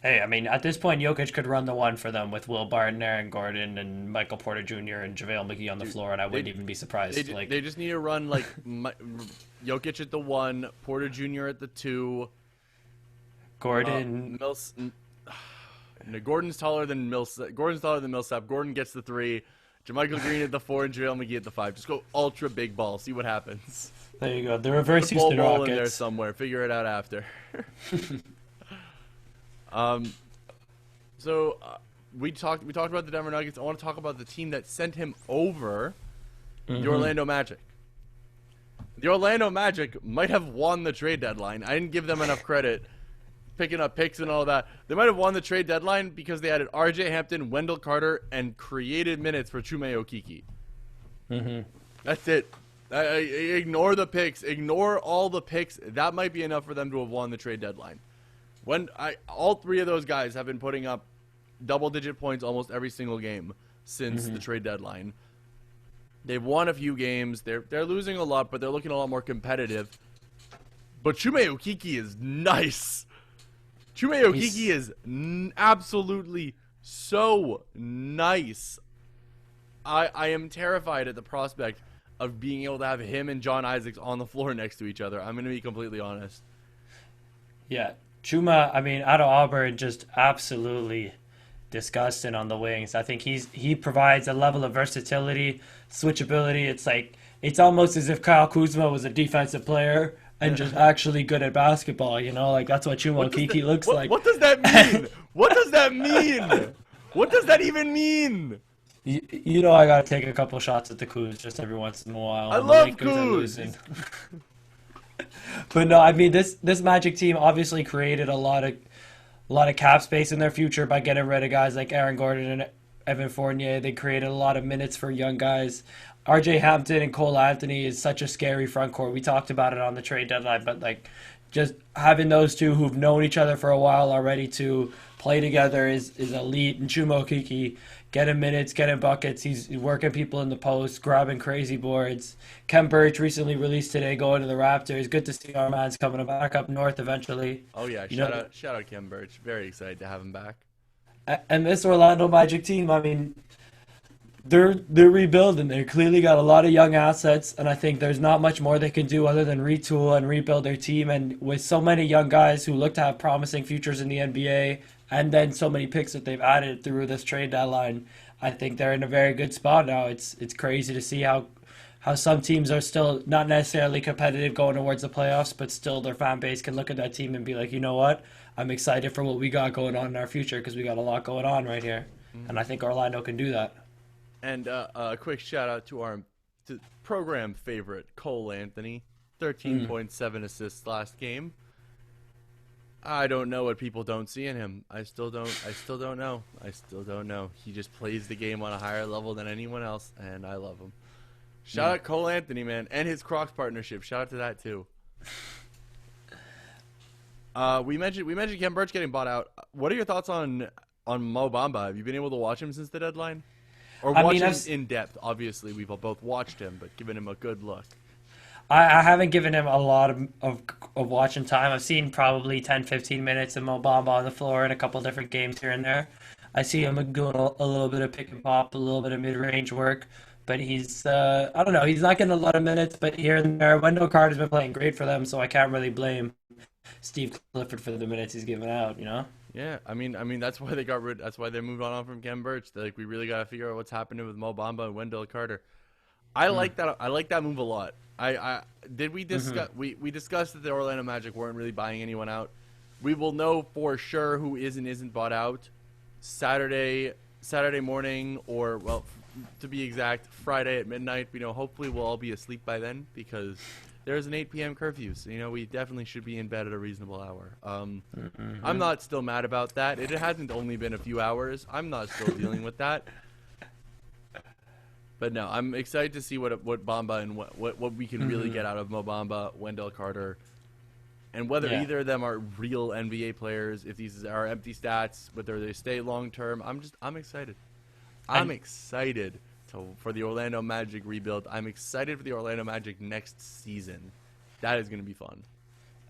Hey, at this point, Jokic could run the one for them with Will Barton, Aaron Gordon, and Michael Porter Jr. and JaVale McGee on the floor, and I wouldn't even be surprised. They just need to run Jokic at the 1, Porter Jr. at the 2. Gordon. Gordon's taller than Millsap. Gordon gets the 3. JaMychal Green at the 4 and JaVale McGee at the 5. Just go ultra big ball. See what happens. There you go. The reverse Houston ball Rockets. In there somewhere. Figure it out after. We talked about the Denver Nuggets. I want to talk about the team that sent him over, the Orlando Magic. The Orlando Magic might have won the trade deadline. I didn't give them enough credit picking up picks and all that. They might have won the trade deadline because they added R.J. Hampton, Wendell Carter, and created minutes for Chuma Okeke. That's it. Ignore the picks. Ignore all the picks. That might be enough for them to have won the trade deadline. All 3 of those guys have been putting up double-digit points almost every single game since the trade deadline. They've won a few games. They're losing a lot, but they're looking a lot more competitive. But Chuma Okeke is nice. Chuma Okeke is absolutely so nice. I am terrified at the prospect of being able to have him and John Isaacs on the floor next to each other. I'm going to be completely honest. Yeah. Chuma, out of Auburn, just absolutely disgusting on the wings. I think he provides a level of versatility, switchability. It's almost as if Kyle Kuzma was a defensive player and just actually good at basketball. That's what Chuma Okeke looks like. What does that mean? What does that mean? What does that even mean? I gotta take a couple shots at the Kuz just every once in a while. I love Kuz. But no, this Magic team obviously created a lot of cap space in their future by getting rid of guys like Aaron Gordon and Evan Fournier. They created a lot of minutes for young guys. R.J. Hampton and Cole Anthony is such a scary front court. We talked about it on the trade deadline, but just having those two who've known each other for a while already to play together is elite. And Chumo Kiki, getting minutes, getting buckets. He's working people in the post, grabbing crazy boards. Ken Birch recently released today, going to the Raptors. Good to see our man's coming back up north eventually. Oh yeah, shout out Kim Birch. Very excited to have him back. And this Orlando Magic team, I mean, they're rebuilding. They clearly got a lot of young assets, and I think there's not much more they can do other than retool and rebuild their team. And with so many young guys who look to have promising futures in the NBA, and then so many picks that they've added through this trade deadline, I think they're in a very good spot now. It's crazy to see how some teams are still not necessarily competitive going towards the playoffs, but still their fan base can look at that team and be like, you know what? I'm excited for what we got going on in our future because we got a lot going on right here. And I think Orlando can do that. And a quick shout out to our program favorite, Cole Anthony. 13.7 assists last game. I don't know what people don't see in him. I still don't know. He just plays the game on a higher level than anyone else, and I love him. Shout out Cole Anthony, man, and his Crocs partnership. Shout out to that too. We mentioned Ken Birch getting bought out. What are your thoughts on Mo Bamba? Have you been able to watch him since the deadline? Or watch him in depth? Obviously, we've both watched him, but given him a good look. I haven't given him a lot of watching time. I've seen probably 10, 15 minutes of Mo Bamba on the floor in a couple different games here and there. I see him doing a little bit of pick and pop, a little bit of mid-range work. But he's, I don't know, he's not getting a lot of minutes, but here and there, Wendell Carter's been playing great for them, so I can't really blame Steve Clifford for the minutes he's given out, you know? Yeah, I mean that's why that's why they moved on from Ken Birch. They're like, we really got to figure out what's happening with Mo Bamba and Wendell Carter. I like that move a lot. We discussed that the Orlando Magic weren't really buying anyone out. We will know for sure who is and isn't bought out Saturday morning, or well, to be exact, Friday at midnight. Hopefully we'll all be asleep by then because there's an 8 p.m. curfew, so we definitely should be in bed at a reasonable hour. I'm not still mad about that. It hasn't only been a few hours. I'm not still dealing with that. But no, I'm excited to see what Bamba and what we can really get out of Mo Bamba, Wendell Carter, and whether either of them are real NBA players. If these are empty stats, whether they stay long term. I'm excited. I'm excited for the Orlando Magic rebuild. I'm excited for the Orlando Magic next season. That is going to be fun.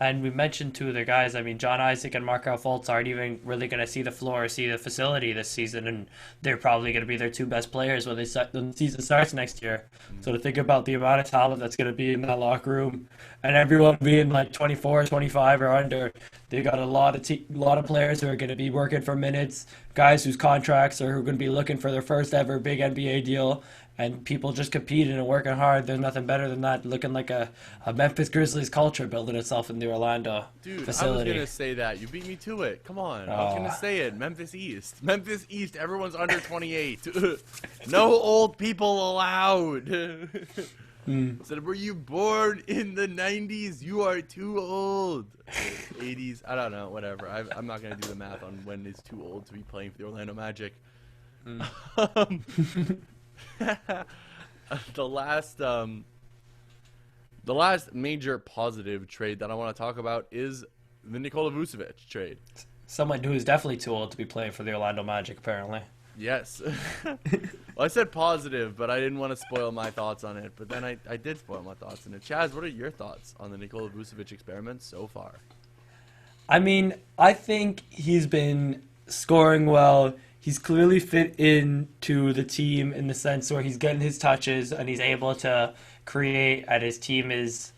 And we mentioned two of their guys. I mean, John Isaac and Markelle Fultz aren't even really going to see the floor or see the facility this season, and they're probably going to be their two best players when the season starts next year. So to think about the amount of talent that's going to be in that locker room, and everyone being like 24, 25 or under, they got a lot of players who are going to be working for minutes, guys whose contracts are who are going to be looking for their first ever big NBA deal. And people just competing and working hard. There's nothing better than that. Looking like a Memphis Grizzlies culture building itself in the Orlando facility. I was going to say that. You beat me to it. Come on. I was going to say it. Memphis East. Memphis East. Everyone's under 28. No old people allowed. Said, were you born in the 90s? You are too old. 80s. I don't know. Whatever. I'm not going to do the math on when it's too old to be playing for the Orlando Magic. The last major positive trade that I want to talk about is the Nikola Vucevic trade. Someone who is definitely too old to be playing for the Orlando Magic, apparently. Yes. Well, I said positive, but I didn't want to spoil my thoughts on it. But then I did spoil my thoughts on it. Chaz, what are your thoughts on the Nikola Vucevic experiment so far? I mean, I think he's been scoring well. He's clearly fit into the team in the sense where he's getting his touches and he's able to create, and his team is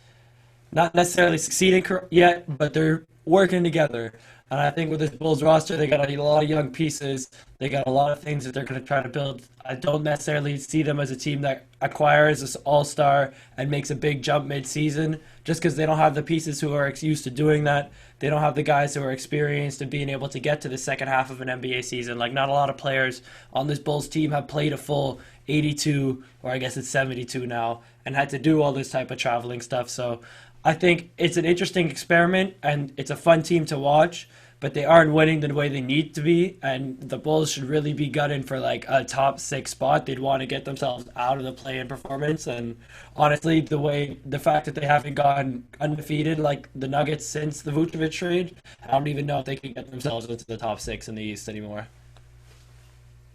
not necessarily succeeding yet, but they're working together. And I think with this Bulls roster, they got a lot of young pieces. They got a lot of things that they're going to try to build. I don't necessarily see them as a team that acquires this all-star and makes a big jump mid-season, just because they don't have the pieces who are used to doing that. They don't have the guys who are experienced in being able to get to the second half of an NBA season. Like, not a lot of players on this Bulls team have played a full 82, or I guess it's 72 now, and had to do all this type of traveling stuff. So I think it's an interesting experiment, and it's a fun team to watch. but they aren't winning the way they need to be, and the Bulls should really be gunning for like a top 6 spot. They'd want to get themselves out of the play-in performance, and honestly, the fact that they haven't gone undefeated like the Nuggets since the Vucevic trade, I don't even know if they can get themselves into the top 6 in the East anymore.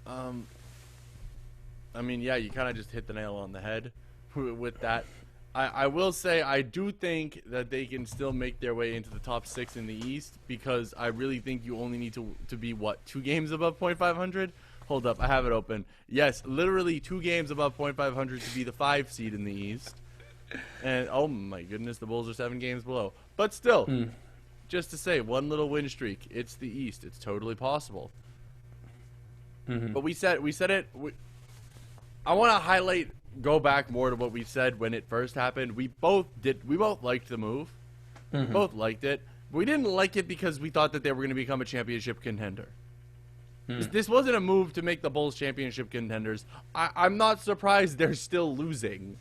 I mean, yeah, you kind of just hit the nail on the head with that. I will say I do think that they can still make their way into the top 6 in the East, because I really think you only need to be, what, 2 games above .500? Hold up, I have it open. Yes, literally 2 games above .500 to be the 5 seed in the East. And, oh my goodness, the Bulls are 7 games below. But still, just to say, 1 little win streak, it's the East. It's totally possible. But we said it. I want to go back more to what we said when it first happened. We both liked the move. We both liked it. But we didn't like it because we thought that they were going to become a championship contender. This wasn't a move to make the Bulls championship contenders. I'm not surprised they're still losing.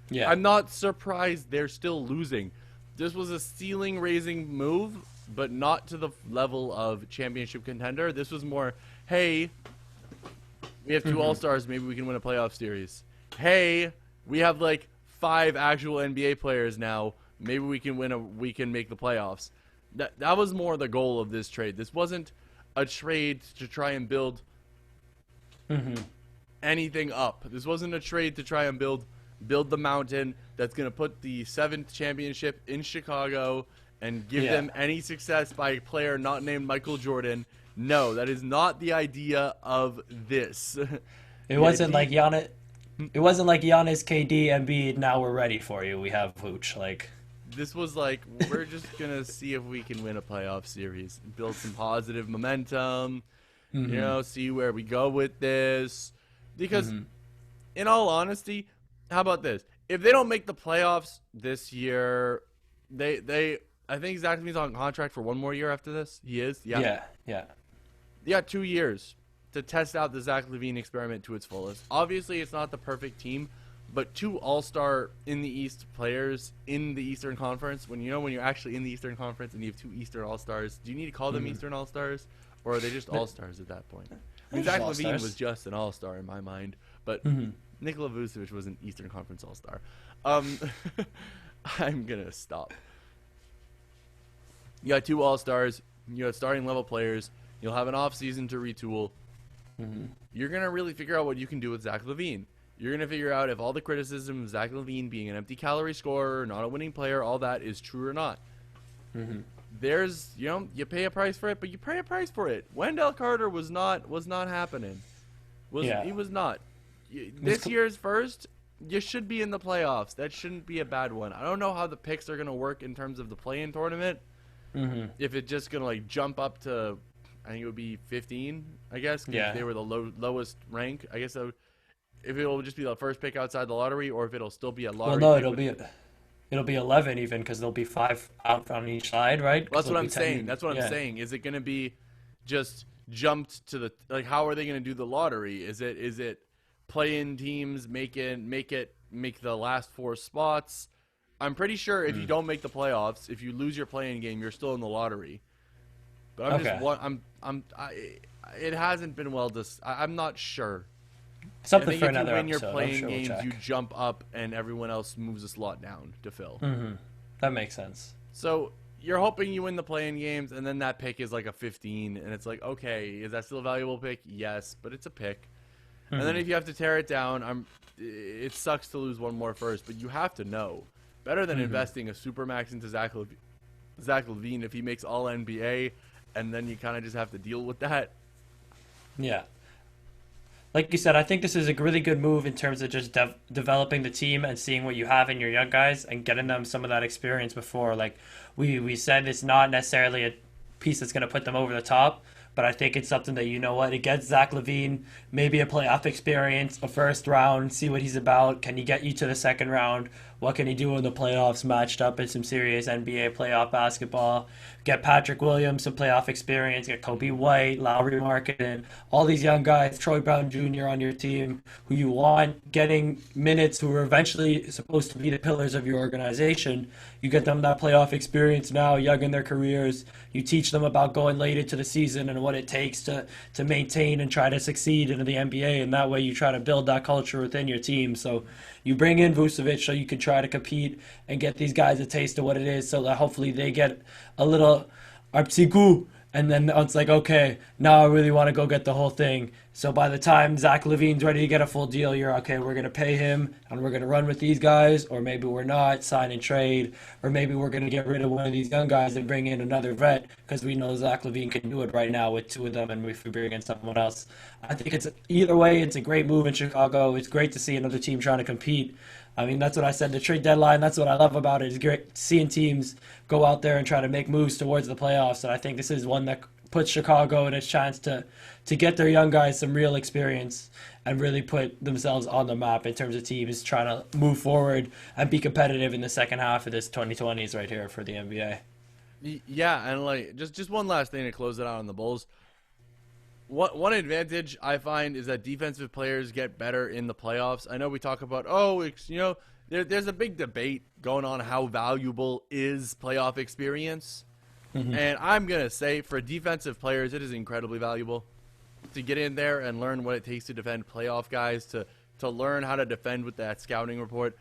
Yeah. I'm not surprised they're still losing. This was a ceiling-raising move, but not to the level of championship contender. This was more, hey, we have 2 All-Stars, maybe we can win a playoff series. Hey, we have like 5 actual NBA players now, maybe we can make the playoffs. That was more the goal of this trade. This wasn't a trade to try and build anything up. This wasn't a trade to try and build the mountain that's going to put the 7th championship in Chicago and give them any success by a player not named Michael Jordan. No, that is not the idea of this. It wasn't like Giannis. It wasn't like Giannis, KD, Embiid. Now we're ready for you. We have Vooch. Like, this was like, we're just gonna see if we can win a playoff series, build some positive momentum. You know, see where we go with this. Because, in all honesty, how about this? If they don't make the playoffs this year, I think Zach LaVine's on contract for 1 more year after this. He is. Yeah. You got 2 years to test out the Zach LaVine experiment to its fullest. Obviously, it's not the perfect team, but 2 All-Star in the East players in the Eastern Conference, when you're actually in the Eastern Conference and you have 2 Eastern All-Stars, do you need to call them Eastern All-Stars, or are they just All-Stars at that point? I mean, Zach LaVine was just an All-Star in my mind, but Nikola Vucevic was an Eastern Conference All-Star. I'm going to stop. You got 2 All-Stars, you got starting level players, you'll have an off-season to retool. You're going to really figure out what you can do with Zach LaVine. You're going to figure out if all the criticism of Zach LaVine being an empty calorie scorer, not a winning player, all that is true or not. There's, you pay a price for it, but you pay a price for it. Wendell Carter was not happening. He was not. This year's first, you should be in the playoffs. That shouldn't be a bad one. I don't know how the picks are going to work in terms of the play-in tournament. If it's just going to like jump up to, I think it would be 15, I guess. If they were the lowest rank, I guess. If it'll just be the first pick outside the lottery, or if it'll still be a lottery. Well, no, it'll be 11 even, because there'll be 5 out on each side, right? Well, that's what I'm saying. That's what I'm saying. Is it going to be just jumped to the, like, how are they going to do the lottery? Is it play-in teams make the last 4 spots? I'm pretty sure if you don't make the playoffs, if you lose your play-in game, you're still in the lottery. But it hasn't been well I'm not sure. Something for another episode. If you win your playing games, you jump up and everyone else moves a slot down to fill. That makes sense. So you're hoping you win the playing games, and then that pick is like a 15, and it's like, okay, is that still a valuable pick? Yes, but it's a pick. And then if you have to tear it down, it sucks to lose 1 more first, but you have to know. Better than investing a supermax into Zach LaVine if he makes all NBA, and then you kind of just have to deal with that. Yeah. Like you said, I think this is a really good move in terms of just developing the team and seeing what you have in your young guys and getting them some of that experience before. Like we said, it's not necessarily a piece that's going to put them over the top, but I think it's something that, it gets Zach LaVine maybe a playoff experience, a first round, see what he's about. Can he get you to the second round? What can he do in the playoffs matched up in some serious NBA playoff basketball? Get Patrick Williams some playoff experience, get Kobe White, Lowry Marketing, all these young guys, Troy Brown Jr. on your team who you want getting minutes, who are eventually supposed to be the pillars of your organization. You get them that playoff experience now, young in their careers. You teach them about going late into the season and what it takes to maintain and try to succeed in the NBA, and that way you try to build that culture within your team. So you bring in Vucevic so you can try to compete and get these guys a taste of what it is, so that hopefully they get a little arpsiku, and then it's like, okay, now I really want to go get the whole thing. So by the time Zach LaVine's ready to get a full deal, you're okay, we're going to pay him and we're going to run with these guys, or maybe we're not, sign and trade, or maybe we're going to get rid of one of these young guys and bring in another vet because we know Zach LaVine can do it right now with two of them, and if we bring in someone else. I think it's either way, it's a great move in Chicago. It's great to see another team trying to compete. I mean, that's what I said, the trade deadline, that's what I love about it. It's great seeing teams go out there and try to make moves towards the playoffs, and I think this is one that puts Chicago in a chance to get their young guys some real experience and really put themselves on the map in terms of teams trying to move forward and be competitive in the second half of this 2020s right here for the NBA. Yeah, and like just one last thing to close it out on the Bulls. One advantage I find is that defensive players get better in the playoffs. I know we talk about, there's a big debate going on how valuable is playoff experience. Mm-hmm. And I'm going to say for defensive players, it is incredibly valuable to get in there and learn what it takes to defend playoff guys, to learn how to defend with that scouting report,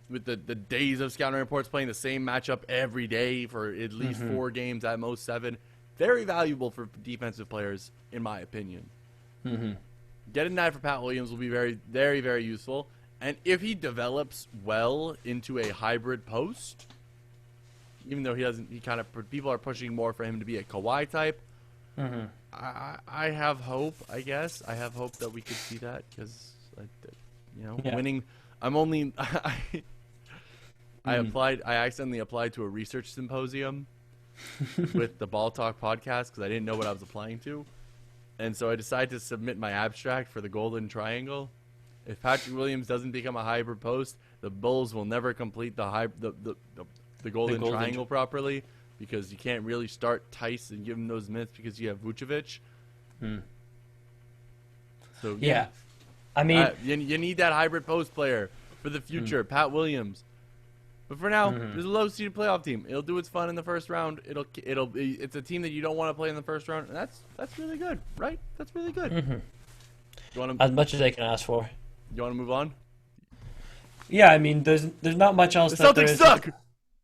with the days of scouting reports, playing the same matchup every day for at least 4 games, at most 7. Very valuable for defensive players, in my opinion. Mm-hmm. Getting that for Pat Williams will be very, very, very useful. And if he develops well into a hybrid post, even though people are pushing more for him to be a Kawhi type, I have hope, I guess. I have hope that we could see that because, winning. I accidentally applied to a research symposium with the Ball Talk podcast because I didn't know what I was applying to. And so I decided to submit my abstract for the Golden Triangle. If Patrick Williams doesn't become a hybrid post, the Bulls will never complete the Golden Triangle properly, because you can't really start Tice and give him those minutes because you have Vucevic. So yeah, I mean, you need that hybrid post player for the future, Pat Williams. But for now, there's a low-seeded playoff team. It'll do its fun in the first round. It's a team that you don't want to play in the first round, and that's really good, right? That's really good. As much as they can ask for. You want to move on? Yeah, I mean, there's not much else. The Celtics suck.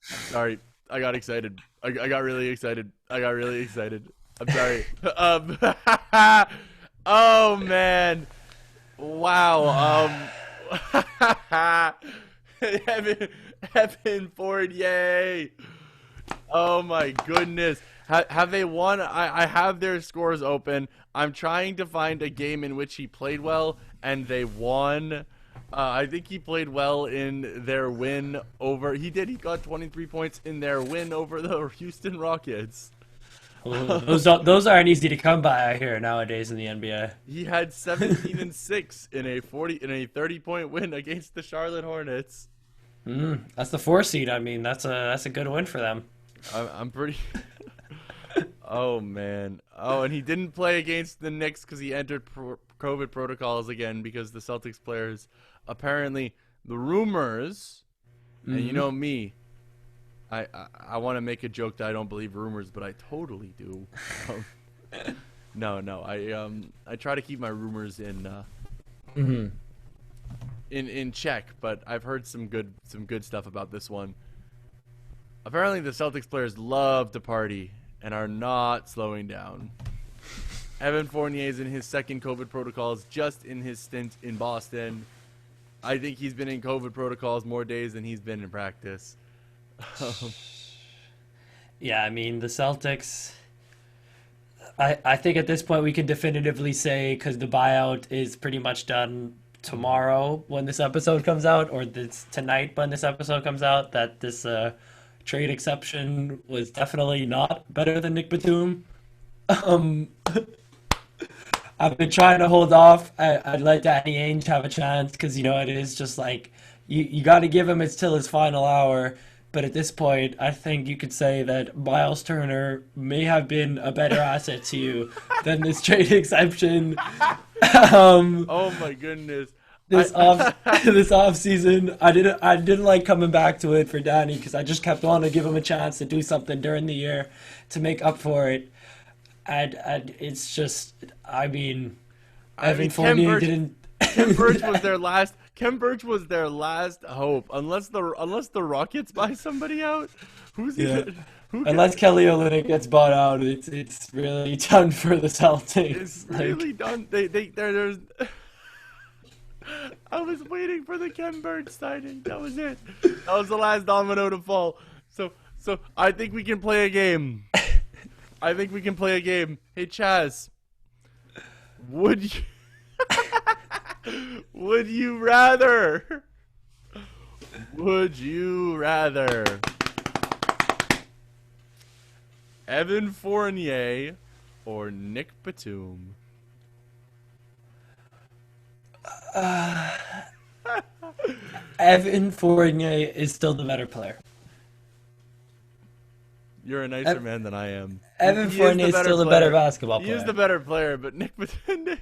Sorry, I got excited. I got really excited. I'm sorry. Oh man! Wow. Evan Ford, yay! Oh my goodness. Have they won? I have their scores open. I'm trying to find a game in which he played well and they won. I think he played well in their win over. He did. He got 23 points in their win over the Houston Rockets. Those aren't easy to come by, I hear, nowadays in the NBA. He had 17 and 6 in a 30-point win against the Charlotte Hornets. That's the 4 seed. I mean, that's a good win for them. I'm pretty. Oh man. Oh, and he didn't play against the Knicks because he entered COVID protocols again because the Celtics players apparently the rumors, and you know me, I want to make a joke that I don't believe rumors, but I totally do. No, I try to keep my rumors in check, but I've heard some good stuff about this one. Apparently, the Celtics players love to party and are not slowing down. Evan Fournier is in his second COVID protocols just in his stint in Boston. I think he's been in COVID protocols more days than he's been in practice. Yeah, I mean, the Celtics, I think at this point we can definitively say, because the buyout is pretty much done tomorrow when this episode comes out, or this tonight when this episode comes out, that this trade exception was definitely not better than Nick Batum. I've been trying to hold off. I'd let Danny Ainge have a chance because, it is just like you got to give him it's till his final hour. But at this point, I think you could say that Miles Turner may have been a better asset to you than this trade exception. Oh my goodness. This off season, I didn't like coming back to it for Danny because I just kept wanting to give him a chance to do something during the year to make up for it. And it's just, Evan Fournier didn't. Ken Burch was their last. Ken Burch was their last hope, unless the Rockets buy somebody out. Unless Kelly Olynyk gets bought out, it's really done for the Celtics. It's really done. There's. I was waiting for the Ken Burch signing. That was it. That was the last domino to fall. So I think we can play a game. Hey, Chaz. Would you rather? Would you rather Evan Fournier or Nick Batum? Evan Fournier is still the better player. You're a nicer man than I am. Evan Fournier is still the better basketball player. He is the better player, but Nick Batum.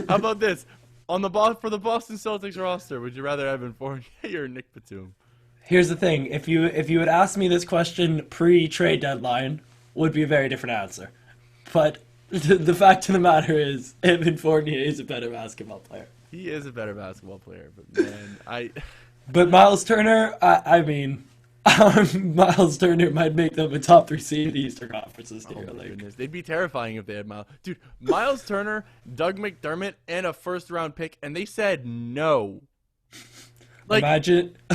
How about this? For the Boston Celtics roster, would you rather Evan Fournier or Nick Batum? Here's the thing: if you had asked me this question pre-trade deadline, would be a very different answer. But the fact of the matter is, Evan Fournier is a better basketball player. He is a better basketball player, but man, But Miles Turner, Miles Turner might make them a top 3 seed in the Eastern Conference this year. Oh my goodness. They'd be terrifying if they had Miles. Dude, Miles Turner, Doug McDermott, and a first-round pick, and they said no. Like,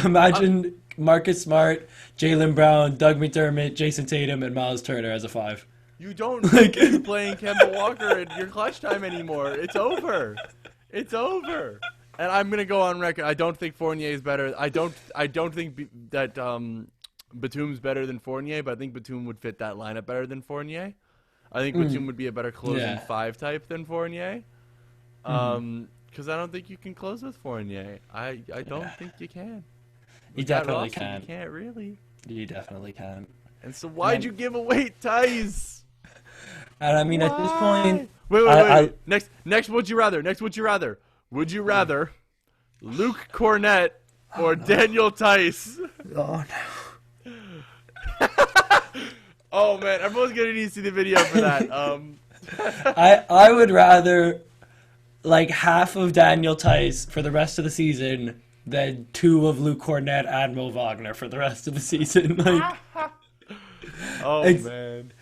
imagine Marcus Smart, Jaylen Brown, Doug McDermott, Jason Tatum, and Miles Turner as a 5. You don't think he's playing Kemba Walker in your clutch time anymore. It's over. It's over. And I'm gonna go on record. I don't think Fournier is better. I don't think that Batum's better than Fournier, but I think Batum would fit that lineup better than Fournier. I think Batum would be a better closing 5 type than Fournier. Because I don't think you can close with Fournier. I don't think you can. You definitely can. You can't really. You definitely can. And so why'd you give away Tice? And I mean, at this point, wait. Next, would you rather? Would you rather Luke Cornett or Daniel Tice? Oh no. Oh man, everyone's gonna need to see the video for that. I would rather like half of Daniel Tice for the rest of the season than 2 of Luke Cornett and Mo Wagner for the rest of the season. Like, man.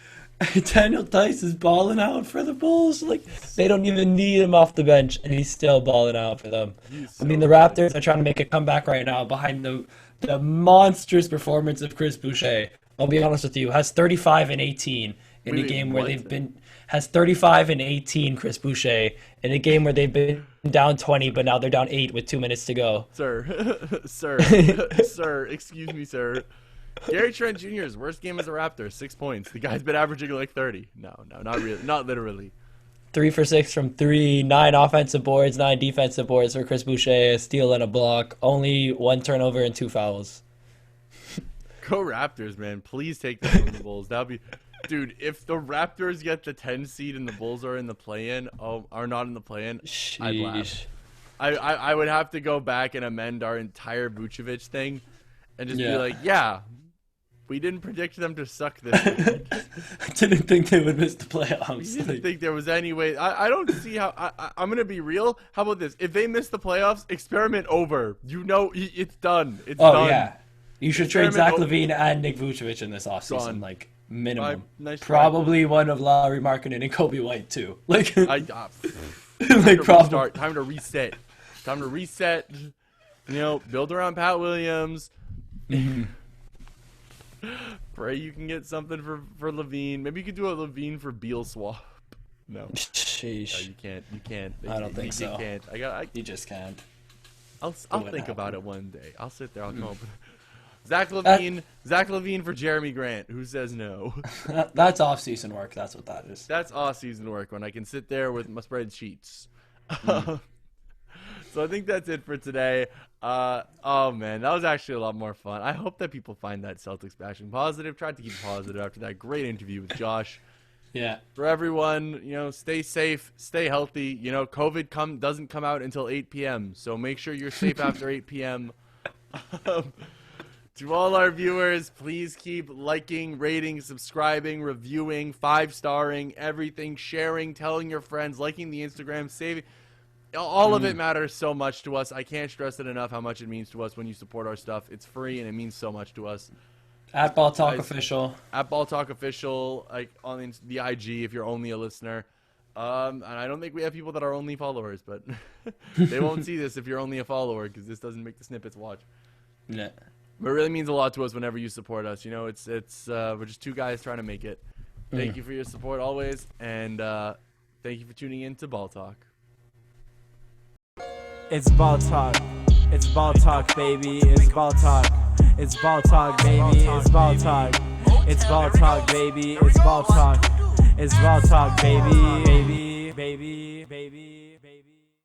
Daniel Tice is balling out for the Bulls. Like, they don't even need him off the bench, and he's still balling out for them. I mean, the Raptors are trying to make a comeback right now behind the monstrous performance of Chris Boucher. I'll be honest with you, has 35 and 18 in a game where they've been has 35 and 18. Chris Boucher in a game where they've been down 20, but now they're down 8 with 2 minutes to go. Sir, excuse me, sir. Gary Trent Jr.'s worst game as a Raptor, 6 points. The guy's been averaging like 30. No, not really, not literally. 3 for 6 from 3, 9 offensive boards, 9 defensive boards for Chris Boucher, a steal and a block, only 1 turnover and 2 fouls. Go Raptors, man! Please take them from the Bulls. That'd be, dude. If the Raptors get the 10 seed and the Bulls are in the play-in, are not in the play-in, I'd laugh. I would have to go back and amend our entire Vucevic thing, and just be like, yeah. We didn't predict them to suck this week. I didn't think they would miss the playoffs. We didn't think there was any way. I don't see how. I'm going to be real. How about this? If they miss the playoffs, experiment over. You know, it's done. It's done. Oh, yeah. You should trade Zach LaVine and Nick Vucevic in this offseason, like, minimum. Probably one of Lowry Markkanen and Kobe White, too. Like, time to reset. Time to reset. You know, build around Pat Williams. Pray you can get something for Levine. Maybe you could do a Levine for Beal swap. No. Sheesh. No, you can't. I don't think so. You can't. You just can't. I'll think about it one day. I'll sit there. I'll come up with Zach Levine for Jeremy Grant. Who says no? That's off-season work. That's what that is. That's off-season work when I can sit there with my spreadsheets. So I think that's it for today. Oh man, that was actually a lot more fun. I hope that people find that Celtics bashing positive. Tried to keep it positive after that great interview with Josh. Yeah. For everyone, stay safe, stay healthy. COVID doesn't come out until 8 p.m. So make sure you're safe after 8 p.m. To all our viewers, please keep liking, rating, subscribing, reviewing, 5-starring, everything, sharing, telling your friends, liking the Instagram, saving. All of it matters so much to us. I can't stress it enough how much it means to us when you support our stuff. It's free and it means so much to us. At Ball Talk Official. At Ball Talk Official, like on the IG if you're only a listener. And I don't think we have people that are only followers, but they won't see this if you're only a follower because this doesn't make the snippets watch. Yeah. But it really means a lot to us whenever you support us. We're just two guys trying to make it. Thank you for your support always, and thank you for tuning in to Ball Talk. It's Ball Talk. It's Ball Talk, baby. It's Ball Talk. It's Ball Talk, baby. It's Ball Talk. It's Ball Talk, baby. It's Ball Talk. It's Ball Talk, baby. Baby, baby, baby.